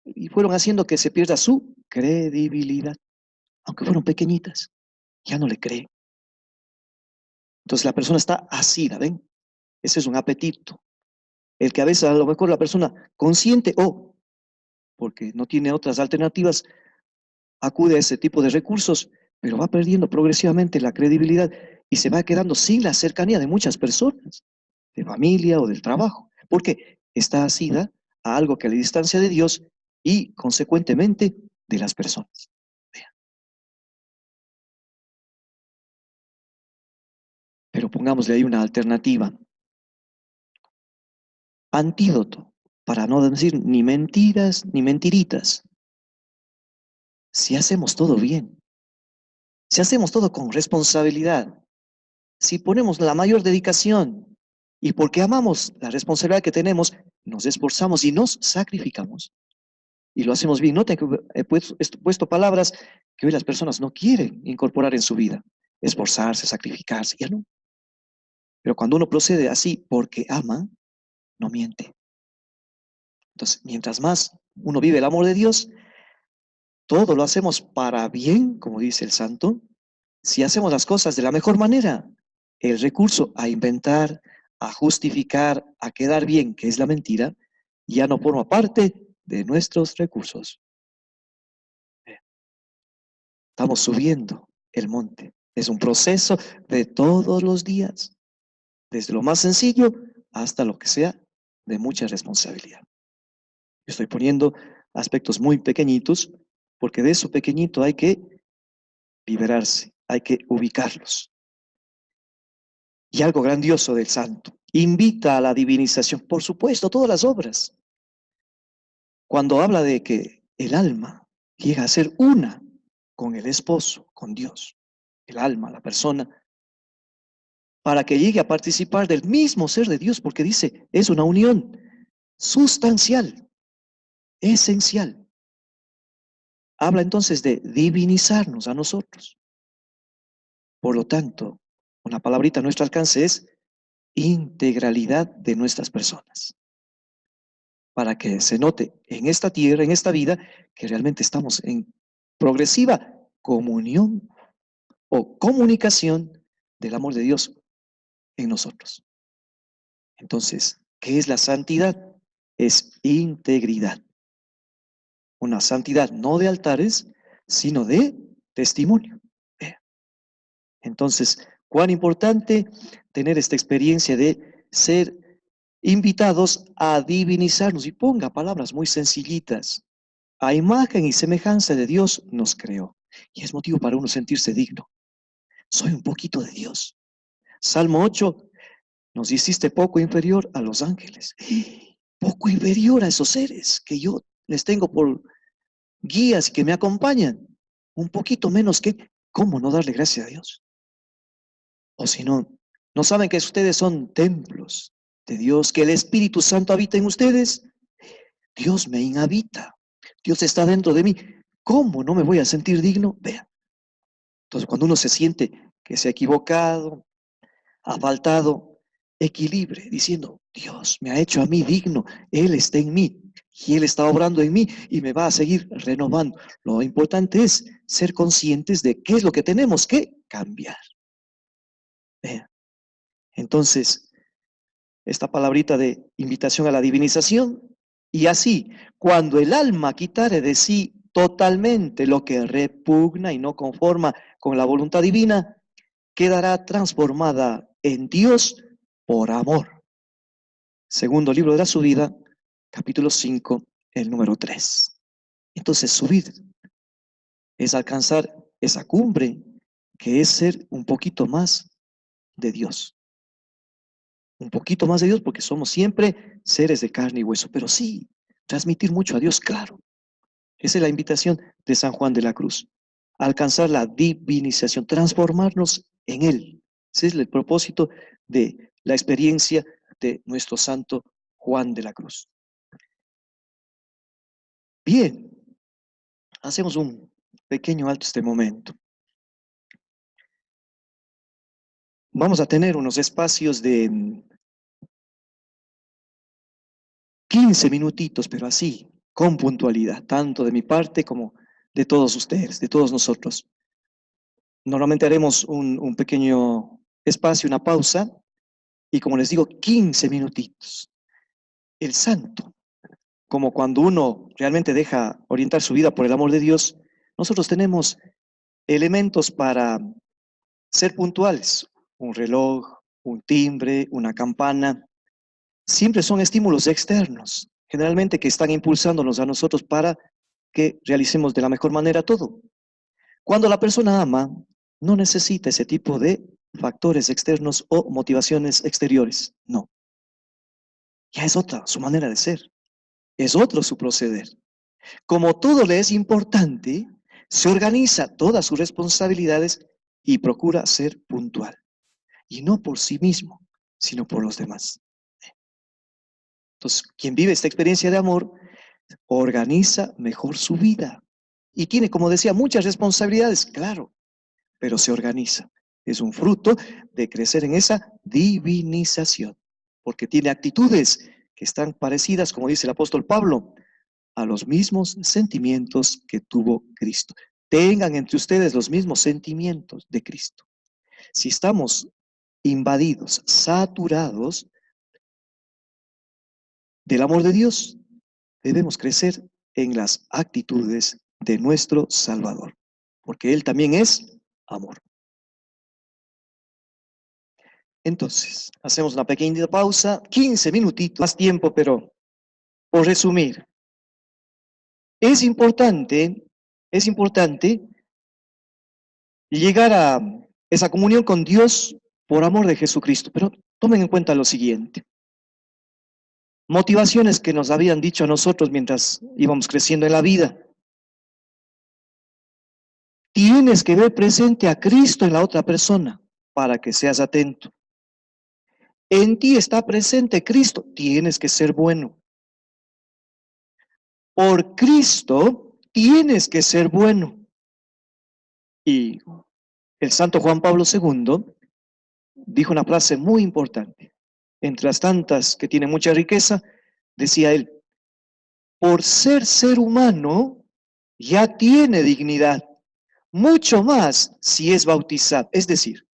y fueron haciendo que se pierda su credibilidad, aunque fueron pequeñitas, ya no le cree. Entonces la persona está asida, ¿ven? Ese es un apetito. El que a veces a lo mejor la persona consciente o porque no tiene otras alternativas, acude a ese tipo de recursos, pero va perdiendo progresivamente la credibilidad y se va quedando sin la cercanía de muchas personas, de familia o del trabajo, porque está asida a algo que le distancia de Dios y consecuentemente de las personas. Pero pongámosle ahí una alternativa. Antídoto, para no decir ni mentiras ni mentiritas. Si hacemos todo bien, si hacemos todo con responsabilidad, si ponemos la mayor dedicación y porque amamos la responsabilidad que tenemos, nos esforzamos y nos sacrificamos y lo hacemos bien. Noten que he puesto palabras que hoy las personas no quieren incorporar en su vida. Esforzarse, sacrificarse, ya no. Pero cuando uno procede así porque ama, no miente. Entonces, mientras más uno vive el amor de Dios, todo lo hacemos para bien, como dice el santo. Si hacemos las cosas de la mejor manera, el recurso a inventar, a justificar, a quedar bien, que es la mentira, ya no forma parte de nuestros recursos. Estamos subiendo el monte. Es un proceso de todos los días, desde lo más sencillo hasta lo que sea de mucha responsabilidad. Estoy poniendo aspectos muy pequeñitos, porque de eso pequeñito hay que liberarse, hay que ubicarlos. Y algo grandioso del santo. invita a la divinización, por supuesto, todas las obras. Cuando habla de que el alma llega a ser una con el esposo, con Dios, el alma, la persona, para que llegue a participar del mismo ser de Dios, porque dice, es una unión sustancial, esencial. Habla entonces de divinizarnos a nosotros. Por lo tanto, una palabrita a nuestro alcance es integralidad de nuestras personas, para que se note en esta tierra, en esta vida, que realmente estamos en progresiva comunión o comunicación del amor de Dios en nosotros. Entonces, ¿qué es la santidad? Es integridad. Una santidad no de altares, sino de testimonio. Entonces, cuán importante tener esta experiencia de ser invitados a divinizarnos. Y ponga palabras muy sencillitas. A imagen y semejanza de Dios nos creó. Y es motivo para uno sentirse digno. Soy un poquito de Dios. Salmo 8, nos hiciste poco inferior a los ángeles. Poco inferior a esos seres que yo les tengo por guías que me acompañan. Un poquito menos que, ¿cómo no darle gracias a Dios? O si no, ¿no saben que ustedes son templos de Dios, que el Espíritu Santo habita en ustedes? Dios me inhabita. Dios está dentro de mí. ¿Cómo no me voy a sentir digno? Vean. Entonces, cuando uno se siente que se ha equivocado, ha faltado equilibrio, diciendo, Dios me ha hecho a mí digno, Él está en mí y Él está obrando en mí y me va a seguir renovando. Lo importante es ser conscientes de qué es lo que tenemos que cambiar. Vean. Entonces, esta palabrita de invitación a la divinización, y así, cuando el alma quitare de sí totalmente lo que repugna y no conforma con la voluntad divina, quedará transformada en Dios por amor. Segundo libro de la subida, capítulo 5, el número 3. Entonces, subir es alcanzar esa cumbre que es ser un poquito más de Dios. Un poquito más de Dios porque somos siempre seres de carne y hueso, pero sí, transmitir mucho a Dios, claro. Esa es la invitación de San Juan de la Cruz. Alcanzar la divinización, transformarnos en Él. Ese es el propósito de la experiencia de nuestro santo Juan de la Cruz. Bien, hacemos un pequeño alto este momento. Vamos a tener unos espacios de 15 minutitos, pero así, con puntualidad, tanto de mi parte como de todos ustedes, de todos nosotros. Normalmente haremos un pequeño espacio, una pausa, y como les digo, 15 minutitos. El santo, como cuando uno realmente deja orientar su vida por el amor de Dios, nosotros tenemos elementos para ser puntuales. Un reloj, un timbre, una campana. Siempre son estímulos externos, generalmente que están impulsándonos a nosotros para que realicemos de la mejor manera todo. Cuando la persona ama, no necesita ese tipo de factores externos o motivaciones exteriores. No. Ya es otra su manera de ser. Es otro su proceder. Como todo le es importante, se organiza todas sus responsabilidades y procura ser puntual. Y no por sí mismo, sino por los demás. Entonces, quien vive esta experiencia de amor, organiza mejor su vida. Y tiene, como decía, muchas responsabilidades, claro, pero se organiza. Es un fruto de crecer en esa divinización, porque tiene actitudes que están parecidas, como dice el apóstol Pablo, a los mismos sentimientos que tuvo Cristo. Tengan entre ustedes los mismos sentimientos de Cristo. Si estamos invadidos, saturados del amor de Dios, debemos crecer en las actitudes de nuestro Salvador, porque Él también es amor. Entonces, hacemos una pequeña pausa, 15 minutitos, más tiempo, pero por resumir, es importante llegar a esa comunión con Dios por amor de Jesucristo, pero Tomen en cuenta lo siguiente. Motivaciones que nos habían dicho a nosotros mientras íbamos creciendo en la vida. Tienes que ver presente a Cristo en la otra persona para que seas atento. En ti está presente Cristo, tienes que ser bueno. Por Cristo tienes que ser bueno. Y el santo Juan Pablo II dijo una frase muy importante. Entre las tantas que tiene mucha riqueza, decía él, por ser humano ya tiene dignidad, mucho más si es bautizado. Es decir,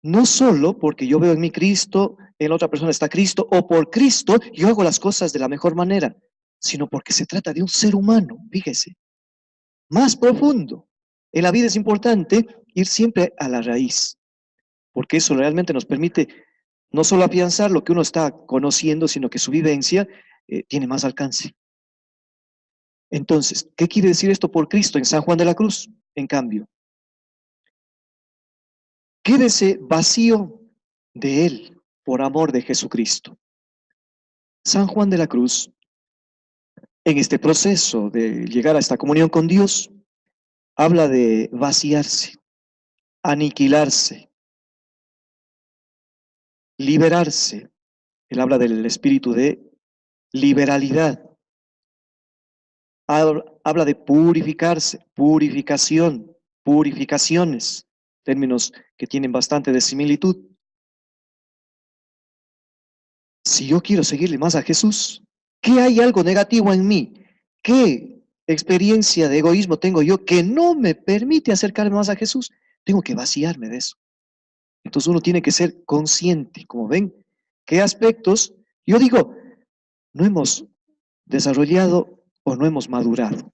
no solo porque yo veo en mí Cristo, en la otra persona está Cristo, o por Cristo yo hago las cosas de la mejor manera, sino porque se trata de un ser humano, fíjese, más profundo. En la vida es importante ir siempre a la raíz, porque eso realmente nos permite no solo afianzar lo que uno está conociendo, sino que su vivencia tiene más alcance. Entonces, ¿qué quiere decir esto por Cristo en San Juan de la Cruz? En cambio, quédese vacío de Él por amor de Jesucristo. San Juan de la Cruz, en este proceso de llegar a esta comunión con Dios, habla de vaciarse, aniquilarse, liberarse. Él habla del espíritu de liberalidad. Habla de purificarse, purificación, purificaciones, términos que tienen bastante de similitud. Si yo quiero seguirle más a Jesús, ¿qué hay algo negativo en mí? ¿Qué experiencia de egoísmo tengo yo que no me permite acercarme más a Jesús? Tengo que vaciarme de eso. Entonces uno tiene que ser consciente, como ven, qué aspectos, yo digo, no hemos desarrollado o no hemos madurado.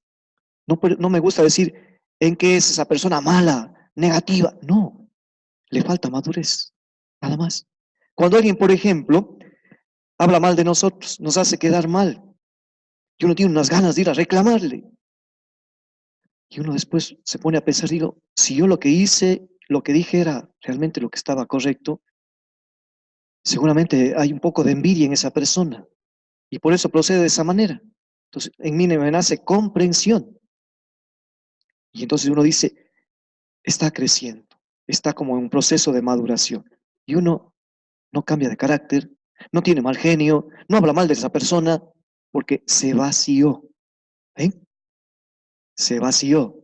No me gusta decir en qué es esa persona mala, negativa. No, le falta madurez, nada más. Cuando alguien, por ejemplo, habla mal de nosotros, nos hace quedar mal, y uno tiene unas ganas de ir a reclamarle, y uno después se pone a pensar, digo, si yo lo que hice, lo que dije era realmente lo que estaba correcto, seguramente hay un poco de envidia en esa persona, y por eso procede de esa manera. Entonces, en mí me nace comprensión, y entonces uno dice, está creciendo, está como en un proceso de maduración, y uno no cambia de carácter, no tiene mal genio, no habla mal de esa persona, porque se vació, ¿ven? Se vació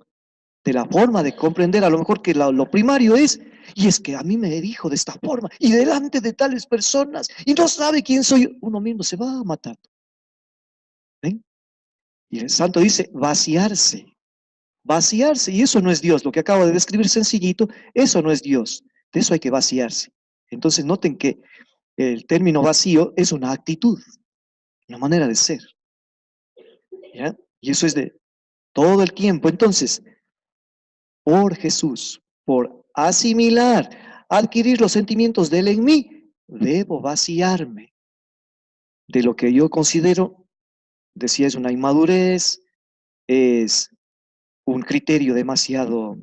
de la forma de comprender, a lo mejor que lo primario es, y es que a mí me dijo de esta forma, y delante de tales personas, y no sabe quién soy yo, uno mismo se va matando, ¿ven? Y el santo dice, vaciarse, vaciarse, y eso no es Dios, lo que acabo de describir sencillito, eso no es Dios, de eso hay que vaciarse. Entonces noten que el término vacío es una actitud, una manera de ser, ¿ya? Y eso es de todo el tiempo. Entonces, por Jesús, por asimilar, adquirir los sentimientos de Él en mí, debo vaciarme de lo que yo considero, decía, es una inmadurez, es un criterio demasiado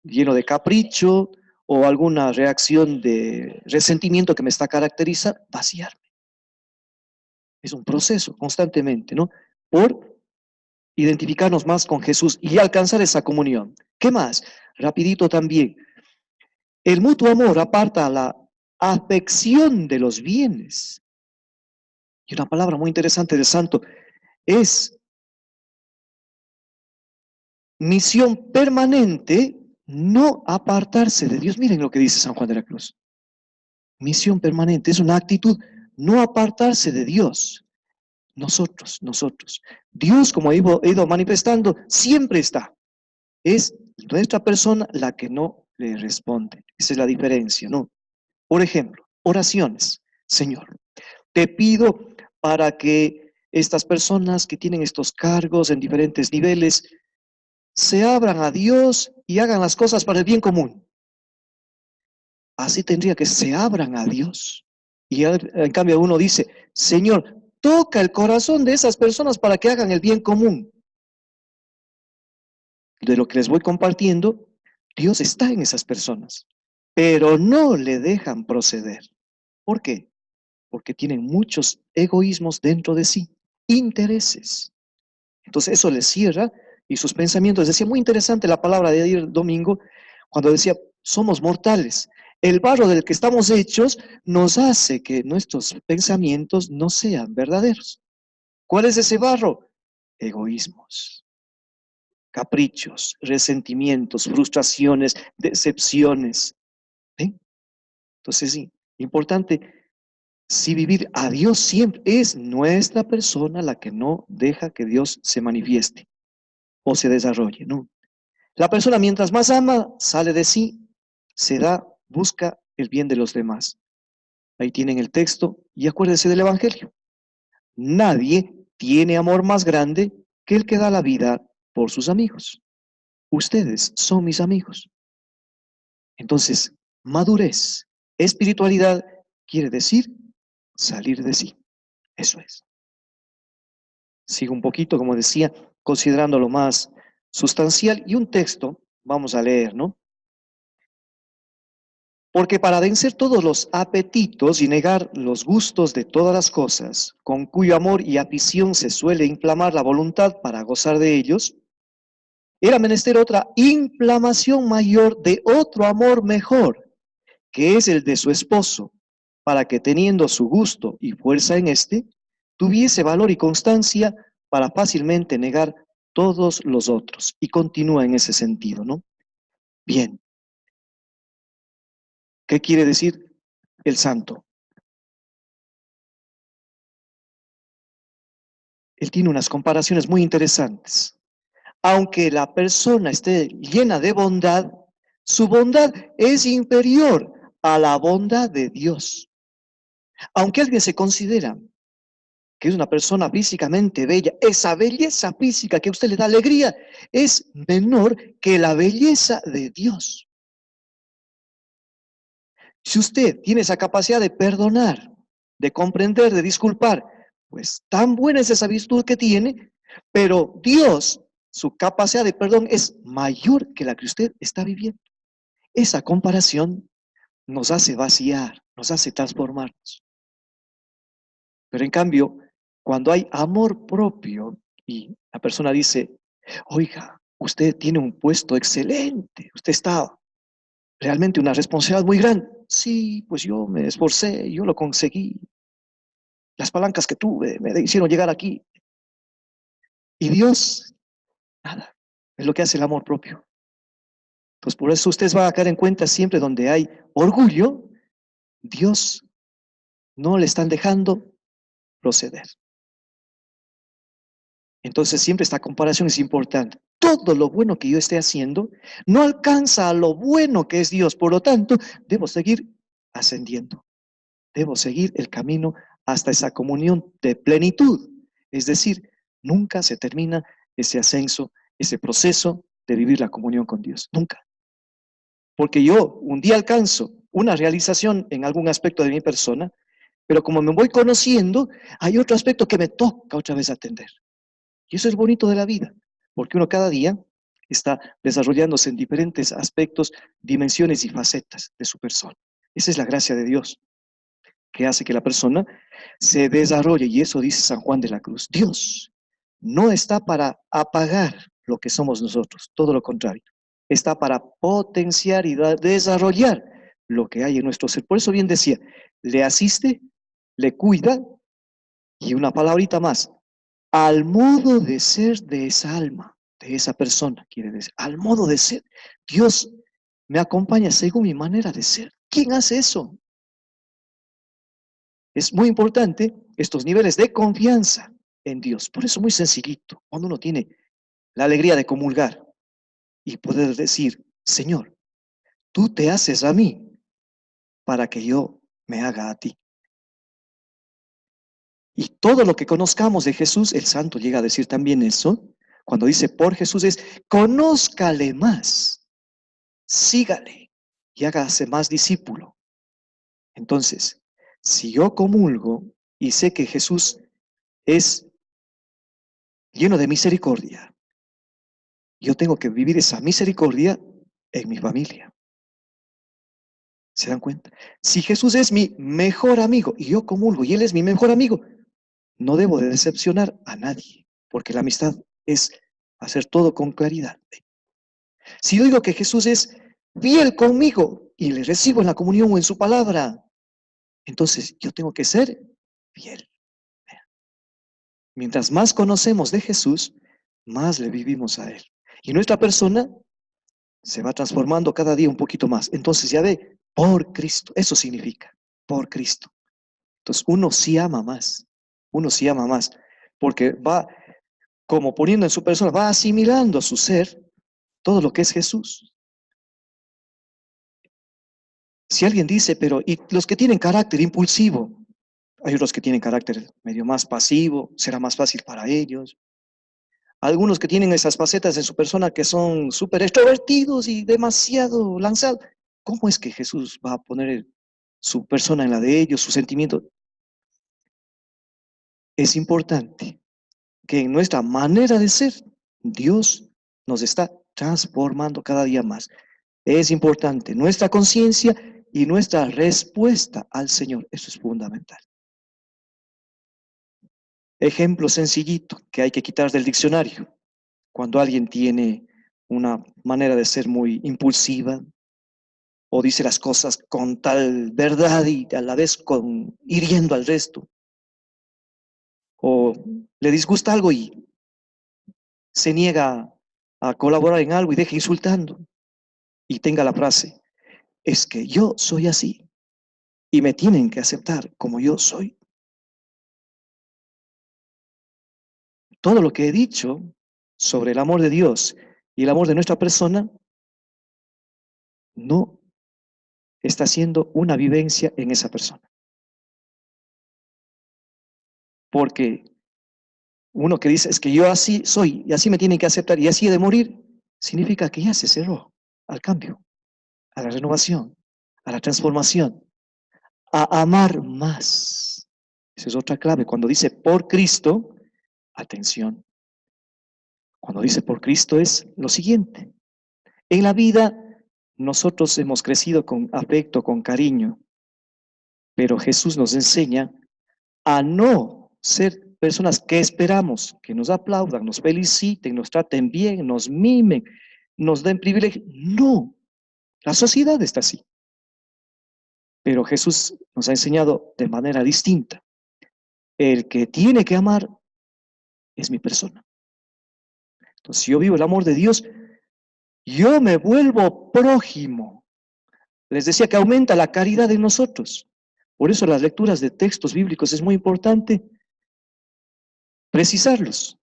lleno de capricho o alguna reacción de resentimiento que me está caracterizando, vaciarme. Es un proceso constantemente, ¿no? Por identificarnos más con Jesús y alcanzar esa comunión. ¿Qué más? Rapidito también. El mutuo amor aparta la afección de los bienes. Y una palabra muy interesante del santo es misión permanente, no apartarse de Dios. Miren lo que dice San Juan de la Cruz. Misión permanente es una actitud, no apartarse de Dios. Nosotros. Dios, como he ido manifestando, siempre está. Es nuestra persona la que no le responde. Esa es la diferencia, ¿no? Por ejemplo, oraciones. Señor, te pido para que estas personas que tienen estos cargos en diferentes niveles se abran a Dios y hagan las cosas para el bien común. Así tendría que se abran a Dios. Y en cambio uno dice, Señor, toca el corazón de esas personas para que hagan el bien común. De lo que les voy compartiendo, Dios está en esas personas. pero no le dejan proceder. ¿Por qué? Porque tienen muchos egoísmos dentro de sí, intereses. Entonces eso les cierra y sus pensamientos. Decía muy interesante la palabra de ayer domingo, cuando decía, somos mortales. El barro del que estamos hechos nos hace que nuestros pensamientos no sean verdaderos. ¿Cuál es ese barro? Egoísmos, caprichos, resentimientos, frustraciones, decepciones. ¿Sí? Entonces, sí, importante, si vivir a Dios siempre es nuestra persona la que no deja que Dios se manifieste o se desarrolle, ¿no? La persona mientras más ama, sale de sí, se da, busca el bien de los demás. Ahí tienen el texto y acuérdense del Evangelio. Nadie tiene amor más grande que el que da la vida por sus amigos. Ustedes son mis amigos. Entonces, madurez, espiritualidad quiere decir salir de sí. Eso es. Sigo un poquito, como decía, considerando lo más sustancial y un texto, vamos a leer, ¿no? Porque para vencer todos los apetitos y negar los gustos de todas las cosas, con cuyo amor y afición se suele inflamar la voluntad para gozar de ellos, era menester otra inflamación mayor de otro amor mejor, que es el de su esposo, para que teniendo su gusto y fuerza en éste, tuviese valor y constancia para fácilmente negar todos los otros. Y continúa en ese sentido, ¿no? Bien, ¿qué quiere decir el santo? Él tiene unas comparaciones muy interesantes. Aunque la persona esté llena de bondad, su bondad es inferior a la bondad de Dios. Aunque alguien se considera que es una persona físicamente bella, esa belleza física que a usted le da alegría es menor que la belleza de Dios. Si usted tiene esa capacidad de perdonar, de comprender, de disculpar, pues tan buena es esa virtud que tiene, pero Dios, su capacidad de perdón es mayor que la que usted está viviendo. Esa comparación nos hace vaciar, nos hace transformarnos. Pero en cambio, cuando hay amor propio y la persona dice, oiga, usted tiene un puesto excelente, usted está realmente una responsabilidad muy grande. Sí, pues yo me esforcé, yo lo conseguí. Las palancas que tuve me hicieron llegar aquí. Y Dios, nada, es lo que hace el amor propio. Pues por eso ustedes van a caer en cuenta siempre donde hay orgullo, Dios no le están dejando proceder. Entonces siempre esta comparación es importante. Todo lo bueno que yo esté haciendo no alcanza a lo bueno que es Dios. Por lo tanto, debo seguir ascendiendo. Debo seguir el camino hasta esa comunión de plenitud. Es decir, nunca se termina ese ascenso, ese proceso de vivir la comunión con Dios. Nunca. Porque yo un día alcanzo una realización en algún aspecto de mi persona, pero como me voy conociendo, hay otro aspecto que me toca otra vez atender. Y eso es bonito de la vida, porque uno cada día está desarrollándose en diferentes aspectos, dimensiones y facetas de su persona. Esa es la gracia de Dios, que hace que la persona se desarrolle, y eso dice San Juan de la Cruz. Dios no está para apagar lo que somos nosotros, todo lo contrario. Está para potenciar y desarrollar lo que hay en nuestro ser. Por eso bien decía, le asiste, le cuida, y una palabrita más, al modo de ser de esa alma, de esa persona, quiere decir, al modo de ser. Dios me acompaña según mi manera de ser. ¿Quién hace eso? Es muy importante estos niveles de confianza en Dios. Por eso muy sencillito, cuando uno tiene la alegría de comulgar y poder decir, Señor, tú te haces a mí para que yo me haga a ti. Y todo lo que conozcamos de Jesús, el santo llega a decir también eso, cuando dice por Jesús es, conózcale más, sígale y hágase más discípulo. Entonces, si yo comulgo y sé que Jesús es lleno de misericordia, yo tengo que vivir esa misericordia en mi familia. ¿Se dan cuenta? Si Jesús es mi mejor amigo y yo comulgo y Él es mi mejor amigo, no debo de decepcionar a nadie, porque la amistad es hacer todo con claridad. Si yo digo que Jesús es fiel conmigo y le recibo en la comunión o en su palabra, entonces yo tengo que ser fiel. Mientras más conocemos de Jesús, más le vivimos a Él. Y nuestra persona se va transformando cada día un poquito más. Entonces ya ve, por Cristo, eso significa, por Cristo. Entonces uno sí ama más, porque va como poniendo en su persona, va asimilando a su ser todo lo que es Jesús. Si alguien dice, pero ¿y los que tienen carácter impulsivo? Hay otros que tienen carácter medio más pasivo, será más fácil para ellos. Algunos que tienen esas facetas en su persona que son súper extrovertidos y demasiado lanzados. ¿Cómo es que Jesús va a poner su persona en la de ellos, su sentimiento? Es importante que en nuestra manera de ser, Dios nos está transformando cada día más. Es importante nuestra conciencia y nuestra respuesta al Señor. Eso es fundamental. Ejemplo sencillito que hay que quitar del diccionario. Cuando alguien tiene una manera de ser muy impulsiva o dice las cosas con tal verdad y a la vez hiriendo al resto, o le disgusta algo y se niega a colaborar en algo y deja insultando y tenga la frase, es que yo soy así y me tienen que aceptar como yo soy. Todo lo que he dicho sobre el amor de Dios y el amor de nuestra persona no está siendo una vivencia en esa persona. Porque uno que dice, es que yo así soy y así me tienen que aceptar y así he de morir, significa que ya se cerró al cambio, a la renovación, a la transformación, a amar más. Esa es otra clave. Cuando dice por Cristo, atención. Cuando dice por Cristo es lo siguiente. En la vida nosotros hemos crecido con afecto, con cariño, pero Jesús nos enseña a no ser personas que esperamos que nos aplaudan, nos feliciten, nos traten bien, nos mimen, nos den privilegio. No, la sociedad está así. Pero Jesús nos ha enseñado de manera distinta. El que tiene que amar es mi persona. Entonces, si yo vivo el amor de Dios, yo me vuelvo prójimo. Les decía que aumenta la caridad en nosotros. Por eso las lecturas de textos bíblicos es muy importante precisarlos.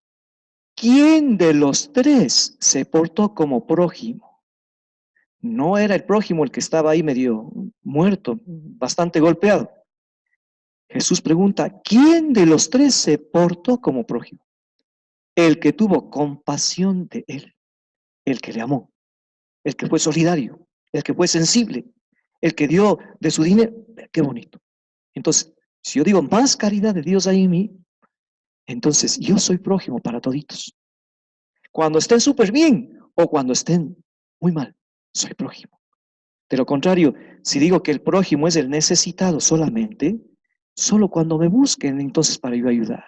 ¿Quién de los tres se portó como prójimo? No era el prójimo el que estaba ahí medio muerto, bastante golpeado. Jesús pregunta, ¿quién de los tres se portó como prójimo? El que tuvo compasión de él, el que le amó, el que fue solidario, el que fue sensible, el que dio de su dinero. Qué bonito. Entonces, si yo digo más caridad de Dios hay en mí, entonces yo soy prójimo para toditos. Cuando estén súper bien o cuando estén muy mal, soy prójimo. De lo contrario, si digo que el prójimo es el necesitado solamente, solo cuando me busquen, entonces para yo ayudar.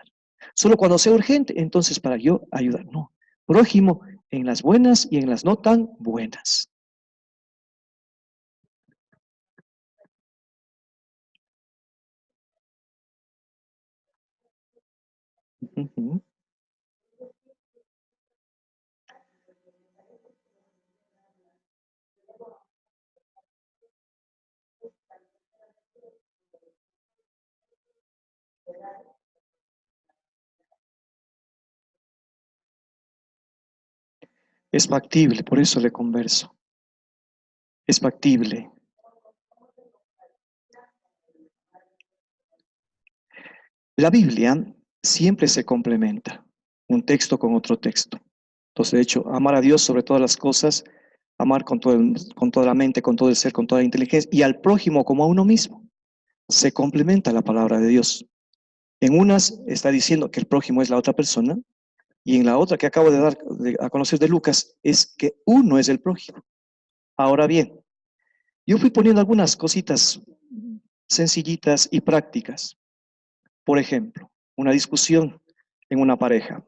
Solo cuando sea urgente, entonces para yo ayudar. No, prójimo en las buenas y en las no tan buenas. Uh-huh. Es factible, por eso le converso. Es factible. La Biblia siempre se complementa, un texto con otro texto. Entonces, de hecho, amar a Dios sobre todas las cosas, amar con toda la mente, con todo el ser, con toda la inteligencia, y al prójimo como a uno mismo. Se complementa la palabra de Dios. En unas está diciendo que el prójimo es la otra persona, y en la otra que acabo de dar a conocer de Lucas es que uno es el prójimo. Ahora bien, Yo fui poniendo algunas cositas sencillitas y prácticas. Por ejemplo, una discusión en una pareja.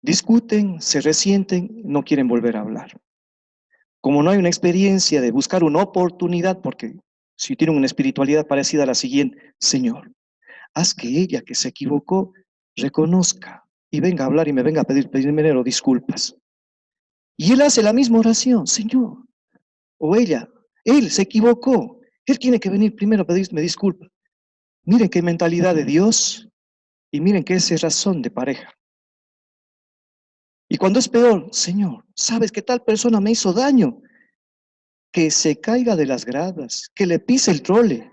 Discuten, se resienten, no quieren volver a hablar. Como no hay una experiencia de buscar una oportunidad, porque si tienen una espiritualidad parecida a la siguiente, Señor, haz que ella que se equivocó reconozca y venga a hablar y me venga a pedirme disculpas. Y él hace la misma oración, Señor, o ella, él se equivocó, él tiene que venir primero a pedirme disculpas. Miren qué mentalidad de Dios y miren qué es razón de pareja. Y cuando es peor, Señor, sabes que tal persona me hizo daño, que se caiga de las gradas, que le pise el trole.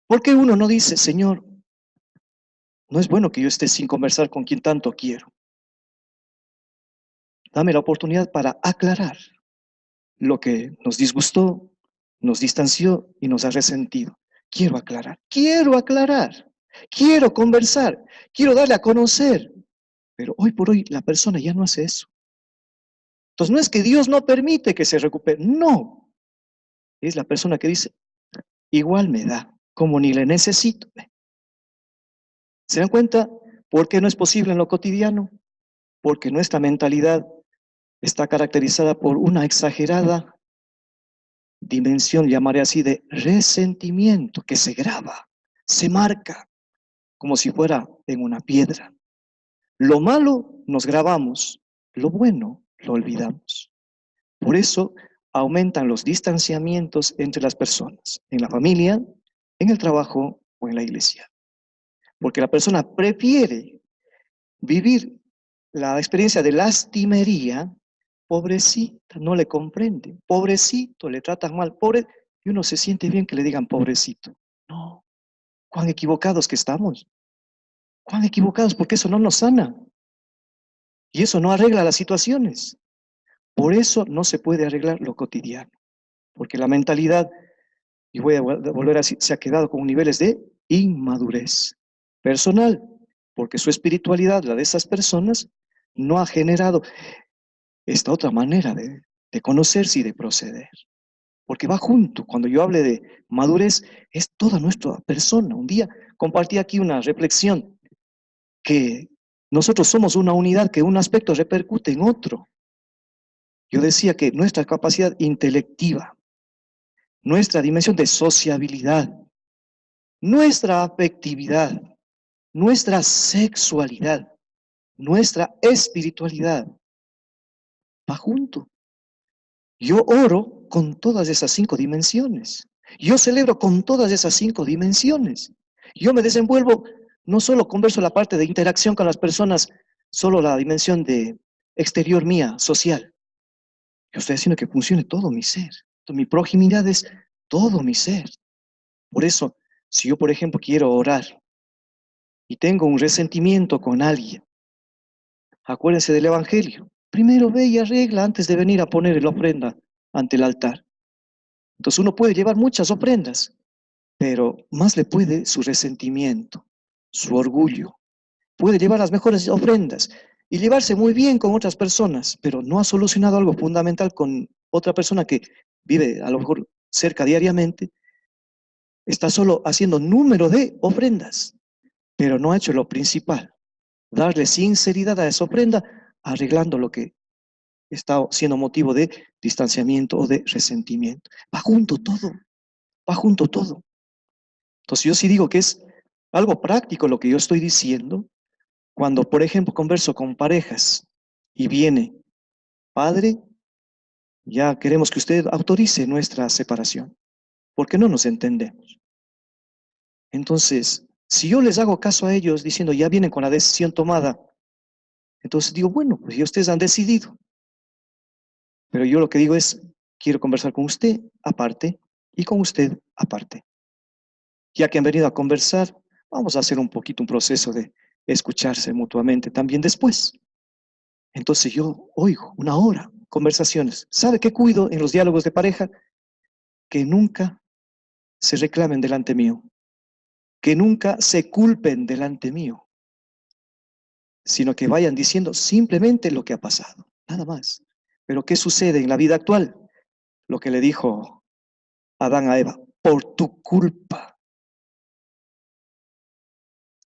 ¿Por qué uno no dice, Señor, no es bueno que yo esté sin conversar con quien tanto quiero? Dame la oportunidad para aclarar lo que nos disgustó, nos distanció y nos ha resentido. Quiero aclarar, quiero conversar, quiero darle a conocer. Pero hoy por hoy la persona ya no hace eso. Entonces no es que Dios no permite que se recupere, no. Es la persona que dice, igual me da, como ni le necesito. ¿Se dan cuenta por qué no es posible en lo cotidiano? Porque nuestra mentalidad está caracterizada por una exagerada dimensión, llamaré así, de resentimiento que se graba, se marca, como si fuera en una piedra. Lo malo nos grabamos, lo bueno lo olvidamos. Por eso aumentan los distanciamientos entre las personas, en la familia, en el trabajo o en la iglesia. Porque la persona prefiere vivir la experiencia de lastimería. Pobrecita, no le comprende, pobrecito, le tratan mal, pobre, y uno se siente bien que le digan pobrecito. No, cuán equivocados que estamos, cuán equivocados, porque eso no nos sana y eso no arregla las situaciones. Por eso no se puede arreglar lo cotidiano, porque la mentalidad, y voy a volver así, se ha quedado con niveles de inmadurez personal, porque su espiritualidad, la de esas personas, no ha generado esta otra manera de conocerse y de proceder. Porque va junto. Cuando yo hable de madurez, es toda nuestra persona. Un día compartí aquí una reflexión que nosotros somos una unidad que un aspecto repercute en otro. Yo decía que nuestra capacidad intelectiva, nuestra dimensión de sociabilidad, nuestra afectividad, nuestra sexualidad, nuestra espiritualidad, va junto. Yo oro con todas esas 5 dimensiones. Yo celebro con todas esas 5 dimensiones. Yo me desenvuelvo, no solo converso la parte de interacción con las personas, solo la dimensión de exterior mía, social. Yo estoy haciendo que funcione todo mi ser. Mi proximidad es todo mi ser. Por eso, si yo, por ejemplo, quiero orar y tengo un resentimiento con alguien, acuérdense del Evangelio. Primero ve y arregla antes de venir a poner la ofrenda ante el altar. Entonces uno puede llevar muchas ofrendas, pero más le puede su resentimiento, su orgullo. Puede llevar las mejores ofrendas y llevarse muy bien con otras personas, pero no ha solucionado algo fundamental con otra persona que vive a lo mejor cerca diariamente. Está solo haciendo número de ofrendas, pero no ha hecho lo principal, darle sinceridad a esa ofrenda, arreglando lo que está siendo motivo de distanciamiento o de resentimiento. Va junto todo, va junto todo. Entonces yo sí digo que es algo práctico lo que yo estoy diciendo cuando, por ejemplo, converso con parejas y viene, padre, ya queremos que usted autorice nuestra separación, porque no nos entendemos. Entonces, si yo les hago caso a ellos diciendo, ya vienen con la decisión tomada, entonces digo, bueno, pues ya ustedes han decidido. Pero yo lo que digo es, quiero conversar con usted aparte y con usted aparte. Ya que han venido a conversar, vamos a hacer un poquito un proceso de escucharse mutuamente también después. Entonces yo oigo una hora, conversaciones. ¿Sabe qué cuido en los diálogos de pareja? Que nunca se reclamen delante mío, que nunca se culpen delante mío, sino que vayan diciendo simplemente lo que ha pasado, nada más. Pero ¿qué sucede en la vida actual? Lo que le dijo Adán a Eva, por tu culpa.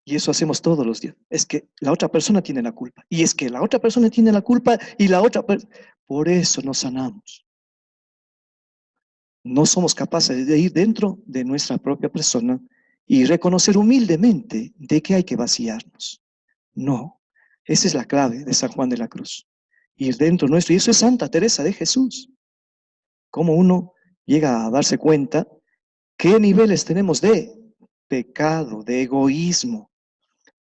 Y eso hacemos todos los días. Es que la otra persona tiene la culpa. Y es que la otra persona tiene la culpa y la otra persona. Por eso nos sanamos. No somos capaces de ir dentro de nuestra propia persona y reconocer humildemente de que hay que vaciarnos. No, esa es la clave de San Juan de la Cruz. Ir dentro nuestro. Y eso es Santa Teresa de Jesús. Cómo uno llega a darse cuenta qué niveles tenemos de pecado, de egoísmo,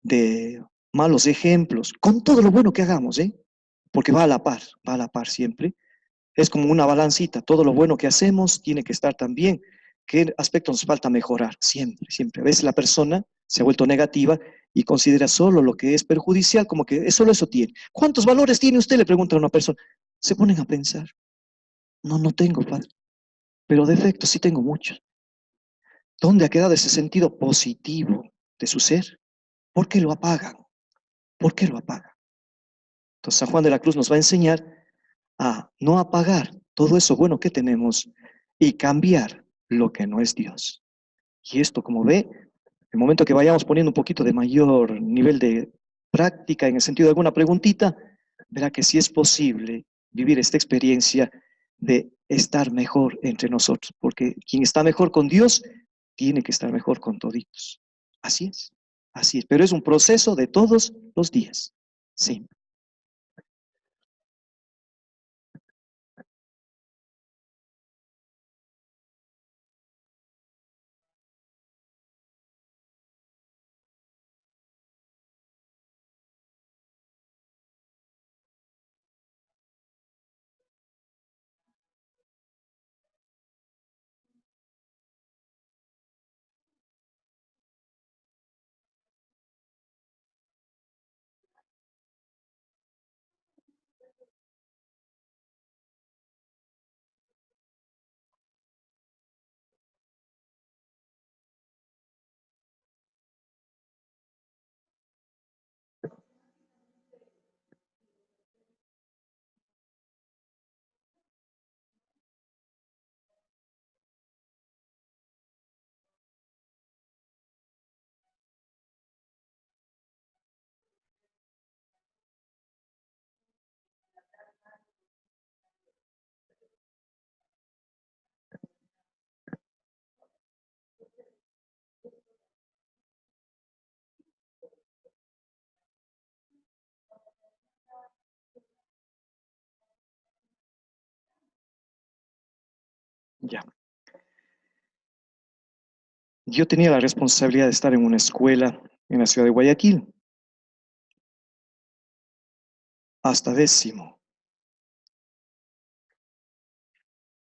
de malos ejemplos, con todo lo bueno que hagamos, ¿eh? Porque va a la par siempre. Es como una balancita, todo lo bueno que hacemos tiene que estar también. ¿Qué aspecto nos falta mejorar? Siempre, siempre. A veces la persona se ha vuelto negativa y considera solo lo que es perjudicial, como que solo eso tiene. ¿Cuántos valores tiene usted? Le pregunta a una persona. Se ponen a pensar. No, no tengo, padre, pero defectos sí tengo muchos. ¿Dónde ha quedado ese sentido positivo de su ser? ¿Por qué lo apagan? ¿Por qué lo apagan? Entonces San Juan de la Cruz nos va a enseñar a no apagar todo eso bueno que tenemos y cambiar lo que no es Dios. Y esto, como ve, el momento que vayamos poniendo un poquito de mayor nivel de práctica en el sentido de alguna preguntita, verá que sí es posible vivir esta experiencia de estar mejor entre nosotros, porque quien está mejor con Dios tiene que estar mejor con toditos. Así es, pero es un proceso de todos los días. Sí. Ya. Yo tenía la responsabilidad de estar en una escuela en la ciudad de Guayaquil, hasta décimo.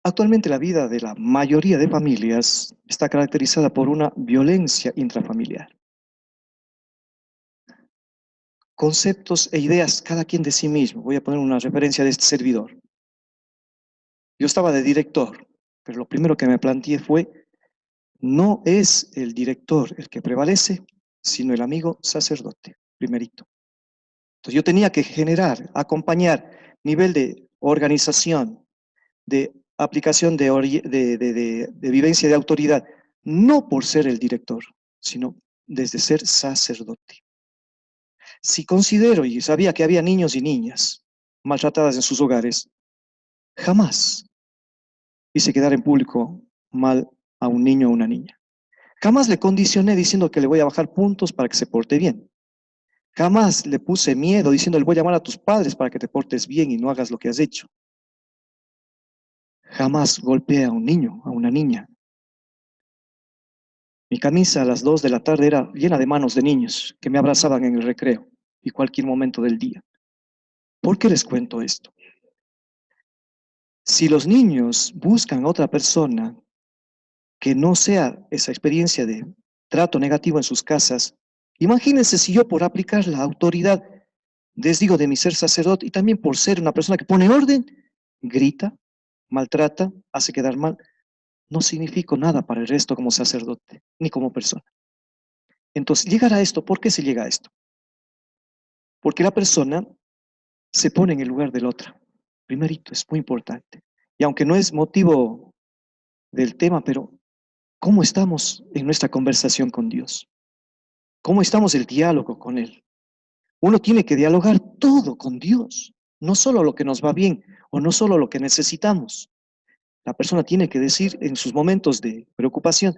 Actualmente la vida de la mayoría de familias está caracterizada por una violencia intrafamiliar. Conceptos e ideas cada quien de sí mismo. Voy a poner una referencia de este servidor. Yo estaba de director, pero lo primero que me planteé fue, no es el director el que prevalece, sino el amigo sacerdote, primerito. Entonces yo tenía que generar, acompañar nivel de organización, de aplicación de vivencia de autoridad, no por ser el director, sino desde ser sacerdote. Si considero y sabía que había niños y niñas maltratadas en sus hogares, jamás hice quedar en público mal a un niño o una niña. Jamás le condicioné diciendo que le voy a bajar puntos para que se porte bien. Jamás le puse miedo diciendo le voy a llamar a tus padres para que te portes bien y no hagas lo que has hecho. Jamás golpeé a un niño, a una niña. Mi camisa a las 2 de la tarde era llena de manos de niños que me abrazaban en el recreo y cualquier momento del día. ¿Por qué les cuento esto? Si los niños buscan a otra persona que no sea esa experiencia de trato negativo en sus casas, imagínense si yo por aplicar la autoridad, les digo de mi ser sacerdote y también por ser una persona que pone orden, grita, maltrata, hace quedar mal, no significo nada para el resto como sacerdote, ni como persona. Entonces, llegar a esto, ¿por qué se llega a esto? Porque la persona se pone en el lugar del otro. Primerito, es muy importante. Y aunque no es motivo del tema, pero ¿cómo estamos en nuestra conversación con Dios? ¿Cómo estamos el diálogo con Él? Uno tiene que dialogar todo con Dios, no solo lo que nos va bien o no solo lo que necesitamos. La persona tiene que decir en sus momentos de preocupación,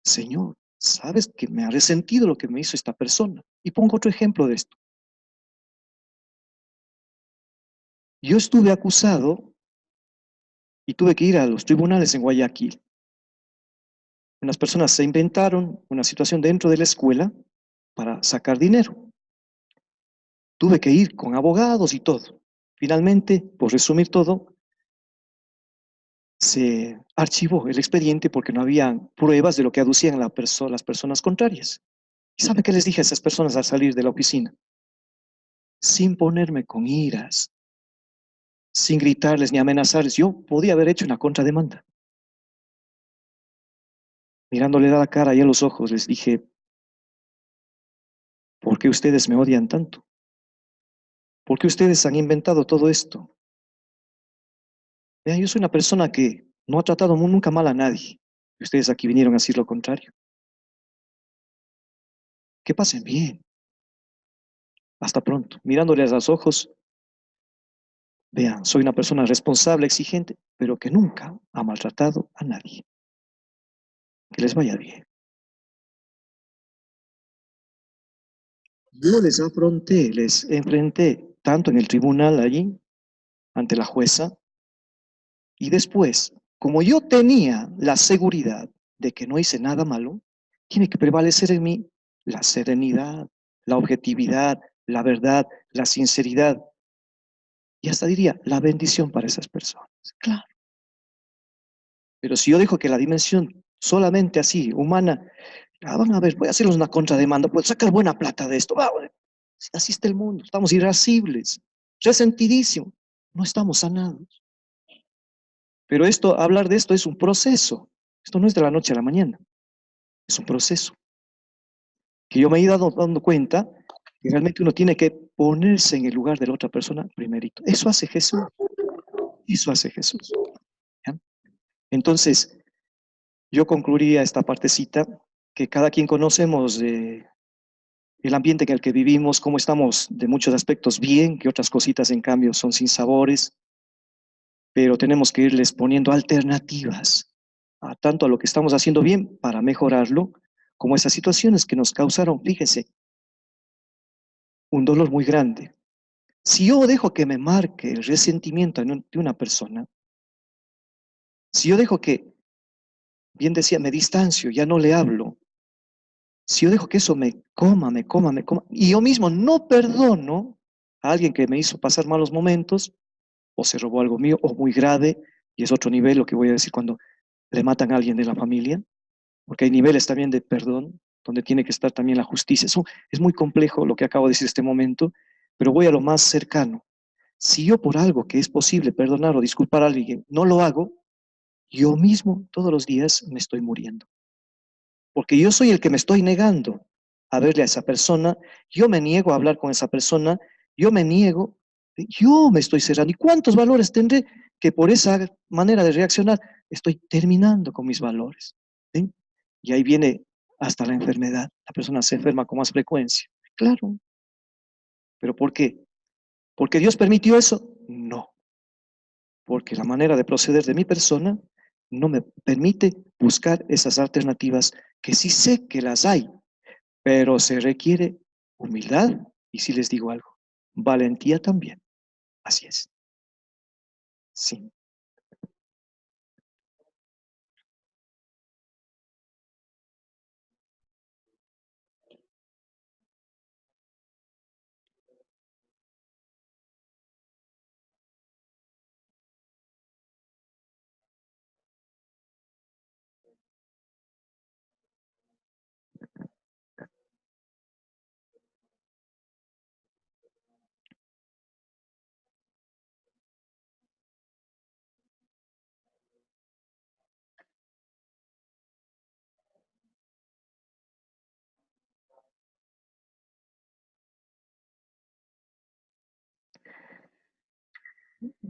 Señor, sabes que me ha resentido lo que me hizo esta persona. Y pongo otro ejemplo de esto. Yo estuve acusado y tuve que ir a los tribunales en Guayaquil. Unas personas se inventaron una situación dentro de la escuela para sacar dinero. Tuve que ir con abogados y todo. Finalmente, por resumir todo, se archivó el expediente porque no había pruebas de lo que aducían las personas contrarias. ¿Y sabe qué les dije a esas personas al salir de la oficina? Sin ponerme con iras, sin gritarles ni amenazarles, yo podía haber hecho una contrademanda. Mirándole a la cara y a los ojos, les dije, ¿por qué ustedes me odian tanto? ¿Por qué ustedes han inventado todo esto? Vean, yo soy una persona que no ha tratado nunca mal a nadie. Y ustedes aquí vinieron a decir lo contrario. Que pasen bien. Hasta pronto. Mirándoles a los ojos, vean, soy una persona responsable, exigente, pero que nunca ha maltratado a nadie. Que les vaya bien. Yo les afronté, les enfrenté, tanto en el tribunal allí, ante la jueza, y después, como yo tenía la seguridad de que no hice nada malo, tiene que prevalecer en mí la serenidad, la objetividad, la verdad, la sinceridad, y hasta diría, la bendición para esas personas. Claro. Pero si yo dejo que la dimensión solamente así, humana, van a ver, voy a hacerles una contrademanda, puedo sacar buena plata de esto. Así está el mundo, estamos irascibles, resentidísimos, no estamos sanados. Pero esto, hablar de esto es un proceso. Esto no es de la noche a la mañana, es un proceso. Que yo me he ido dando cuenta que realmente uno tiene que ponerse en el lugar de la otra persona primerito. Eso hace Jesús. Eso hace Jesús. ¿Ya? Entonces, yo concluiría esta partecita que cada quien conocemos el ambiente en el que vivimos, cómo estamos de muchos aspectos bien, que otras cositas en cambio son sin sabores, pero tenemos que irles poniendo alternativas tanto a lo que estamos haciendo bien para mejorarlo, como esas situaciones que nos causaron, fíjese, un dolor muy grande. Si yo dejo que me marque el resentimiento de una persona, si yo dejo que, bien decía, me distancio, ya no le hablo, si yo dejo que eso me coma, y yo mismo no perdono a alguien que me hizo pasar malos momentos, o se robó algo mío, o muy grave, y es otro nivel lo que voy a decir cuando le matan a alguien de la familia, porque hay niveles también de perdón, donde tiene que estar también la justicia. Eso es muy complejo lo que acabo de decir este momento, pero voy a lo más cercano. Si yo por algo que es posible perdonar o disculpar a alguien no lo hago, yo mismo todos los días me estoy muriendo. Porque yo soy el que me estoy negando a verle a esa persona, yo me niego a hablar con esa persona, yo me niego, yo me estoy cerrando. ¿Y cuántos valores tendré que por esa manera de reaccionar estoy terminando con mis valores? ¿Sí? Y ahí viene hasta la enfermedad. La persona se enferma con más frecuencia. Claro. ¿Pero por qué? ¿Porque Dios permitió eso? No. Porque la manera de proceder de mi persona no me permite buscar esas alternativas que sí sé que las hay, pero se requiere humildad y si les digo algo, valentía también. Así es. Sí.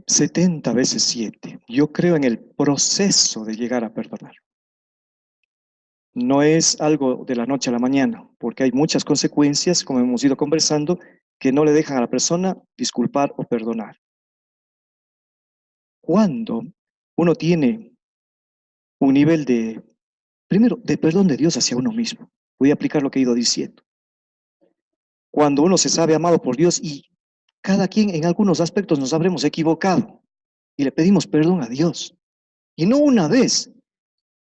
70 veces 7. Yo creo en el proceso de llegar a perdonar. No es algo de la noche a la mañana, porque hay muchas consecuencias, como hemos ido conversando, que no le dejan a la persona disculpar o perdonar. Cuando uno tiene un nivel de, primero, de perdón de Dios hacia uno mismo, voy a aplicar lo que he ido diciendo. Cuando uno se sabe amado por Dios y cada quien en algunos aspectos nos habremos equivocado y le pedimos perdón a Dios. Y no una vez,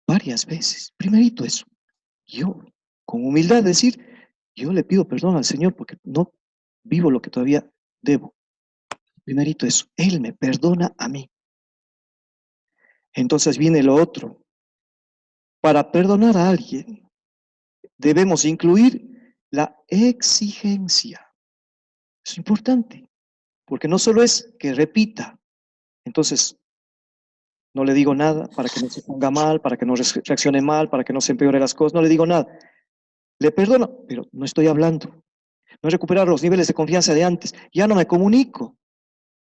varias veces. Primerito eso. Yo, con humildad, decir, yo le pido perdón al Señor porque no vivo lo que todavía debo. Primerito eso. Él me perdona a mí. Entonces viene lo otro. Para perdonar a alguien, debemos incluir la exigencia. Es importante, porque no solo es que repita, entonces no le digo nada para que no se ponga mal, para que no reaccione mal, para que no se empeore las cosas, no le digo nada. Le perdono, pero no estoy hablando. No he recuperado los niveles de confianza de antes. Ya no me comunico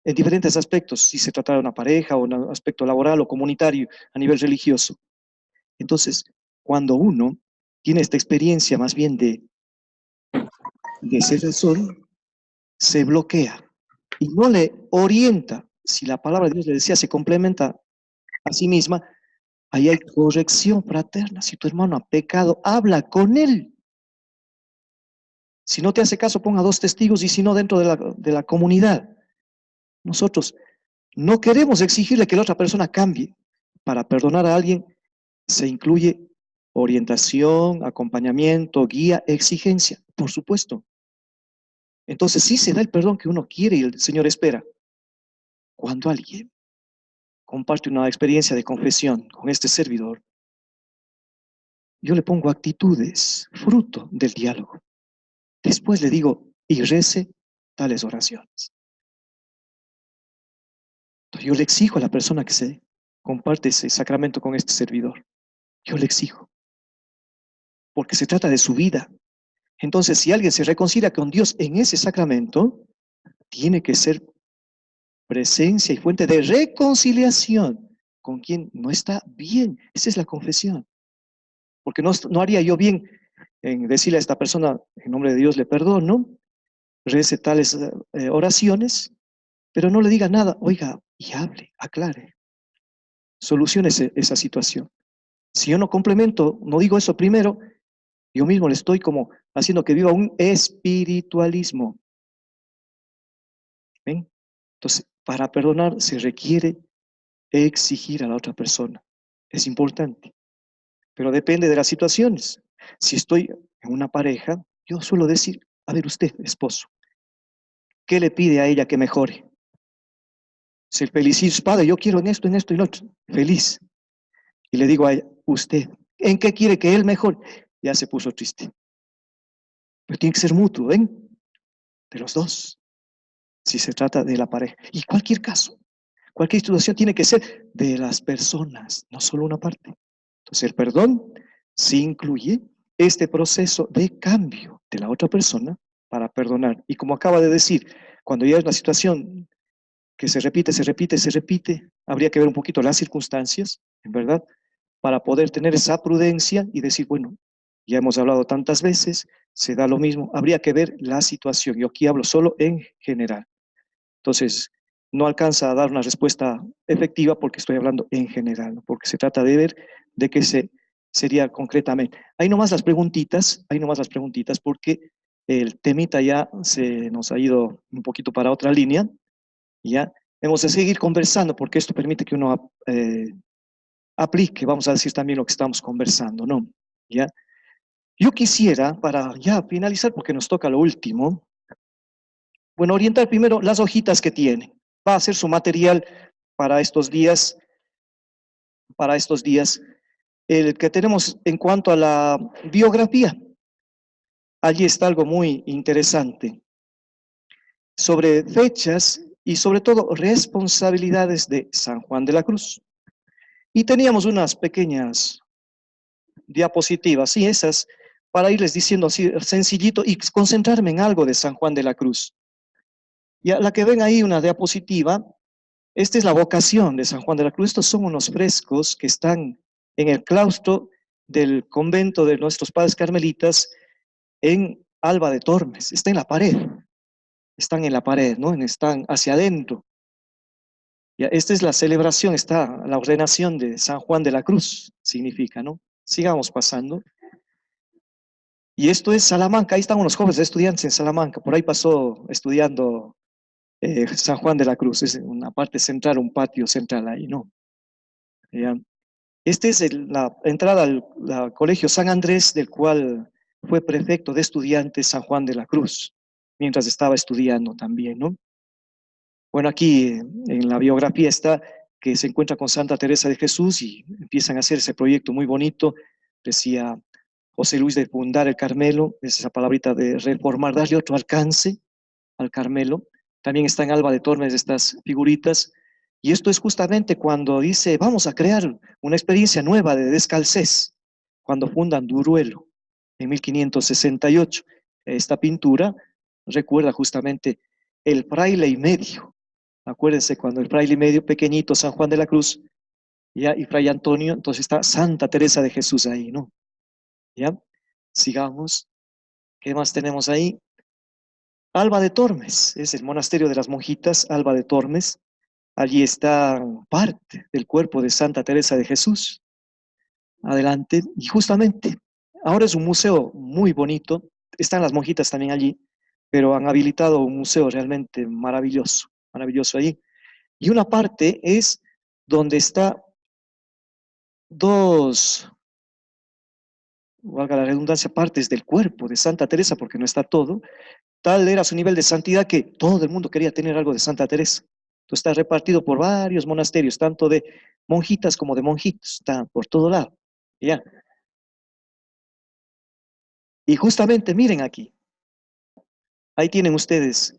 en diferentes aspectos, si se trata de una pareja o un aspecto laboral o comunitario a nivel religioso. Entonces, cuando uno tiene esta experiencia más bien de cerrazón, se bloquea y no le orienta. Si la palabra de Dios le decía se complementa a sí misma, ahí hay corrección fraterna. Si tu hermano ha pecado, habla con él. Si no te hace caso, ponga 2 testigos y si no, dentro de la comunidad. Nosotros no queremos exigirle que la otra persona cambie. Para perdonar a alguien se incluye orientación, acompañamiento, guía, exigencia, por supuesto. Entonces sí se da el perdón que uno quiere y el Señor espera. Cuando alguien comparte una experiencia de confesión con este servidor, yo le pongo actitudes, fruto del diálogo. Después le digo, y rece tales oraciones. Entonces, yo le exijo a la persona que se comparte ese sacramento con este servidor. Yo le exijo, porque se trata de su vida. Entonces, si alguien se reconcilia con Dios en ese sacramento, tiene que ser presencia y fuente de reconciliación con quien no está bien. Esa es la confesión. Porque no haría yo bien en decirle a esta persona, en nombre de Dios le perdono, rece tales oraciones, pero no le diga nada, oiga, y hable, aclare, solucione esa situación. Si yo no complemento, no digo eso primero, yo mismo le estoy como haciendo que viva un espiritualismo. ¿Ven? Entonces, para perdonar se requiere exigir a la otra persona. Es importante, pero depende de las situaciones. Si estoy en una pareja, yo suelo decir, a ver usted, esposo, ¿qué le pide a ella que mejore? Si el felicito, padre, yo quiero en esto y en otro, feliz. Y le digo a ella, usted, ¿en qué quiere que él mejore? Ya se puso triste. Pero tiene que ser mutuo, ¿ven? De los dos, si se trata de la pareja. Y cualquier caso, cualquier situación tiene que ser de las personas, no solo una parte. Entonces el perdón sí incluye este proceso de cambio de la otra persona para perdonar. Y como acaba de decir, cuando ya es la situación que se repite, se repite, se repite, habría que ver un poquito las circunstancias, en verdad, para poder tener esa prudencia y decir, bueno, ya hemos hablado tantas veces, se da lo mismo, habría que ver la situación. Yo aquí hablo solo en general. Entonces, no alcanza a dar una respuesta efectiva porque estoy hablando en general, ¿no? Porque se trata de ver de qué sería concretamente. Hay nomás las preguntitas porque el temita ya se nos ha ido un poquito para otra línea, ya hemos de seguir conversando porque esto permite que uno aplique, vamos a decir también lo que estamos conversando, ¿no? ¿Ya? Yo quisiera, para ya finalizar, porque nos toca lo último, bueno, orientar primero las hojitas que tiene. Va a ser su material para estos días, el que tenemos en cuanto a la biografía. Allí está algo muy interesante sobre fechas y sobre todo responsabilidades de San Juan de la Cruz. Y teníamos unas pequeñas diapositivas, sí, esas, para irles diciendo así sencillito y concentrarme en algo de San Juan de la Cruz. Ya la que ven ahí, una diapositiva, Esta es la vocación de San Juan de la Cruz. Estos son unos frescos que están en el claustro del convento de nuestros padres carmelitas en Alba de Tormes. Está en la pared, están en la pared, ¿no? Están hacia adentro. Ya, esta es la celebración, está la ordenación de San Juan de la Cruz, significa, ¿no? Sigamos pasando. Y esto es Salamanca, ahí están unos jóvenes estudiantes en Salamanca, por ahí pasó estudiando San Juan de la Cruz, es una parte central, un patio central ahí, ¿no? Ya. Esta es la entrada al Colegio San Andrés, del cual fue prefecto de estudiantes San Juan de la Cruz, mientras estaba estudiando también, ¿no? Bueno, aquí en la biografía está que se encuentra con Santa Teresa de Jesús y empiezan a hacer ese proyecto muy bonito. Decía José Luis de fundar el Carmelo, es esa palabrita de reformar, darle otro alcance al Carmelo. También está en Alba de Tormes estas figuritas. Y esto es justamente cuando dice, vamos a crear una experiencia nueva de descalcez, cuando fundan Duruelo en 1568. Esta pintura recuerda justamente el fraile y medio. Acuérdense, cuando el fraile y medio pequeñito, San Juan de la Cruz, ¿ya? Y Fray Antonio, entonces está Santa Teresa de Jesús ahí, ¿no? ¿Ya? Sigamos. ¿Qué más tenemos ahí? Alba de Tormes, es el monasterio de las monjitas, Alba de Tormes. Allí está parte del cuerpo de Santa Teresa de Jesús. Adelante. Y justamente, ahora es un museo muy bonito. Están las monjitas también allí, pero han habilitado un museo realmente maravilloso, maravilloso allí. Y una parte es donde está dos, valga la redundancia, partes del cuerpo de Santa Teresa, porque no está todo. Tal era su nivel de santidad que todo el mundo quería tener algo de Santa Teresa. Entonces está repartido por varios monasterios, tanto de monjitas como de monjitos, está por todo lado. ¿Ya? Y justamente miren aquí, ahí tienen ustedes,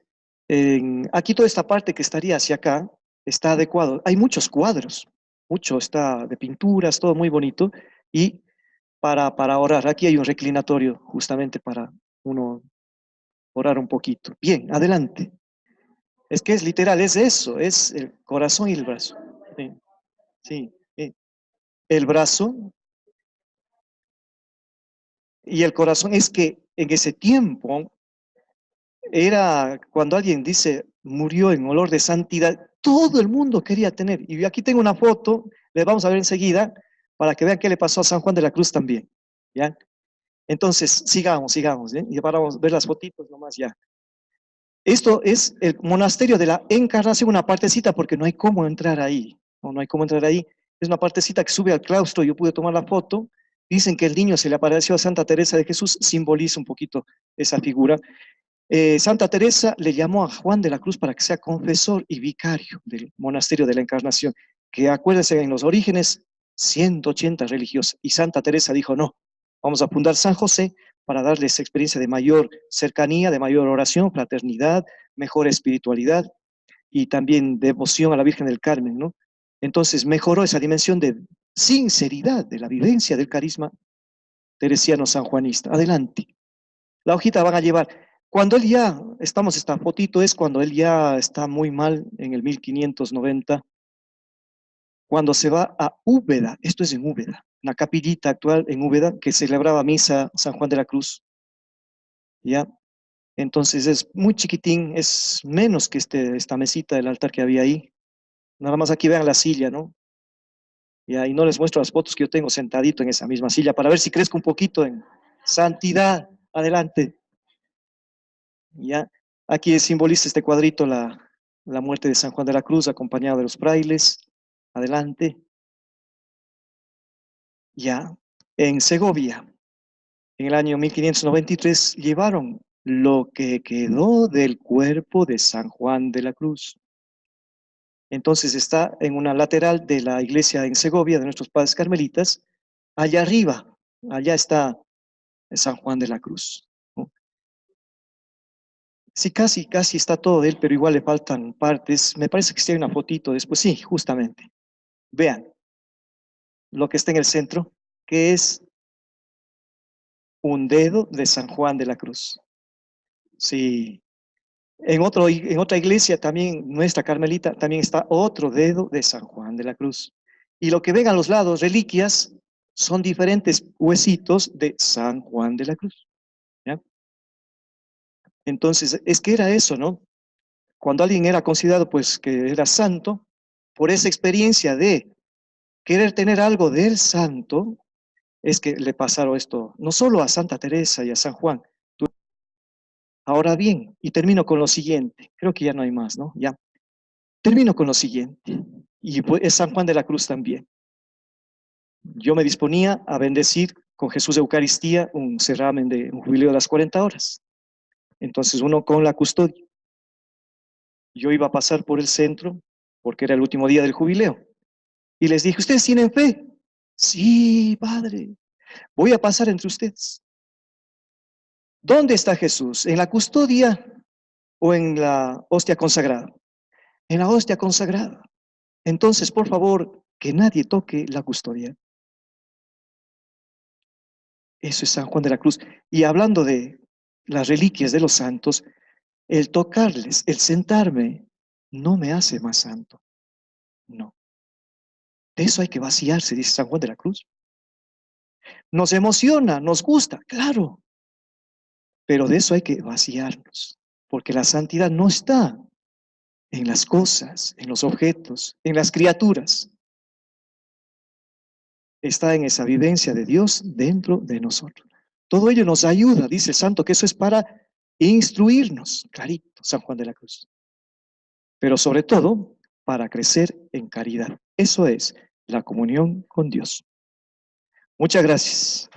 aquí toda esta parte que estaría hacia acá está adecuado. Hay muchos cuadros, mucho está de pinturas, todo muy bonito. Y para orar, aquí hay un reclinatorio justamente para uno orar un poquito. Bien, adelante. Es que es literal, es eso, es el corazón y el brazo. Sí, sí, el brazo y el corazón es que en ese tiempo era cuando alguien dice murió en olor de santidad, todo el mundo quería tener. Y aquí tengo una foto, les vamos a ver enseguida, para que vean qué le pasó a San Juan de la Cruz también. ¿Ya? Entonces, sigamos, ¿eh? Y para ver las fotitos nomás ya. Esto es el monasterio de la Encarnación, una partecita, porque no hay cómo entrar ahí. No hay cómo entrar ahí. Es una partecita que sube al claustro, yo pude tomar la foto. Dicen que el niño se le apareció a Santa Teresa de Jesús, simboliza un poquito esa figura. Santa Teresa le llamó a Juan de la Cruz para que sea confesor y vicario del monasterio de la Encarnación, que acuérdense, en los orígenes 180 religiosos, y Santa Teresa dijo, no, vamos a fundar San José para darles experiencia de mayor cercanía, de mayor oración, fraternidad, mejor espiritualidad y también devoción a la Virgen del Carmen, ¿no? Entonces mejoró esa dimensión de sinceridad de la vivencia del carisma teresiano sanjuanista. Adelante. La hojita van a llevar. Cuando él ya, estamos, esta fotito es cuando él ya está muy mal en el 1590, cuando se va a Úbeda, esto es en Úbeda, una capillita actual en Úbeda que celebraba misa San Juan de la Cruz, ¿ya? Entonces es muy chiquitín, es menos que esta mesita del altar que había ahí. Nada más aquí vean la silla, ¿no? Y ahí no les muestro las fotos que yo tengo sentadito en esa misma silla para ver si crezco un poquito en santidad. Adelante. ¿Ya? Aquí simboliza este cuadrito la muerte de San Juan de la Cruz acompañado de los frailes. Adelante. Ya. En Segovia, en el año 1593, llevaron lo que quedó del cuerpo de San Juan de la Cruz. Entonces está en una lateral de la iglesia en Segovia de nuestros padres carmelitas. Allá arriba, allá está San Juan de la Cruz, ¿no? Sí, casi está todo de él, pero igual le faltan partes. Me parece que sí hay una fotito después. Sí, justamente. Vean lo que está en el centro, que es un dedo de San Juan de la Cruz. Sí, En otra iglesia también, nuestra Carmelita, también está otro dedo de San Juan de la Cruz. Y lo que ven a los lados, reliquias, son diferentes huesitos de San Juan de la Cruz. ¿Ya? Entonces, es que era eso, ¿no? Cuando alguien era considerado, pues, que era santo, por esa experiencia de querer tener algo del santo, es que le pasaron esto, no solo a Santa Teresa y a San Juan. Ahora bien, y termino con lo siguiente, creo que ya no hay más, ¿no? Ya, termino con lo siguiente, y pues, es San Juan de la Cruz también. Yo me disponía a bendecir con Jesús de Eucaristía un certamen de un jubileo de las 40 horas. Entonces uno con la custodia. Yo iba a pasar por el centro, porque era el último día del jubileo, y les dije, ¿ustedes tienen fe? Sí, padre, voy a pasar entre ustedes. ¿Dónde está Jesús? ¿En la custodia o en la hostia consagrada? En la hostia consagrada. Entonces, por favor, que nadie toque la custodia. Eso es San Juan de la Cruz. Y hablando de las reliquias de los santos, el tocarles, el sentarme, no me hace más santo. No. De eso hay que vaciarse, dice San Juan de la Cruz. Nos emociona, nos gusta, claro, pero de eso hay que vaciarnos, porque la santidad no está en las cosas, en los objetos, en las criaturas. Está en esa vivencia de Dios dentro de nosotros. Todo ello nos ayuda, dice el santo, que eso es para instruirnos, clarito, San Juan de la Cruz. Pero sobre todo, para crecer en caridad. Eso es la comunión con Dios. Muchas gracias.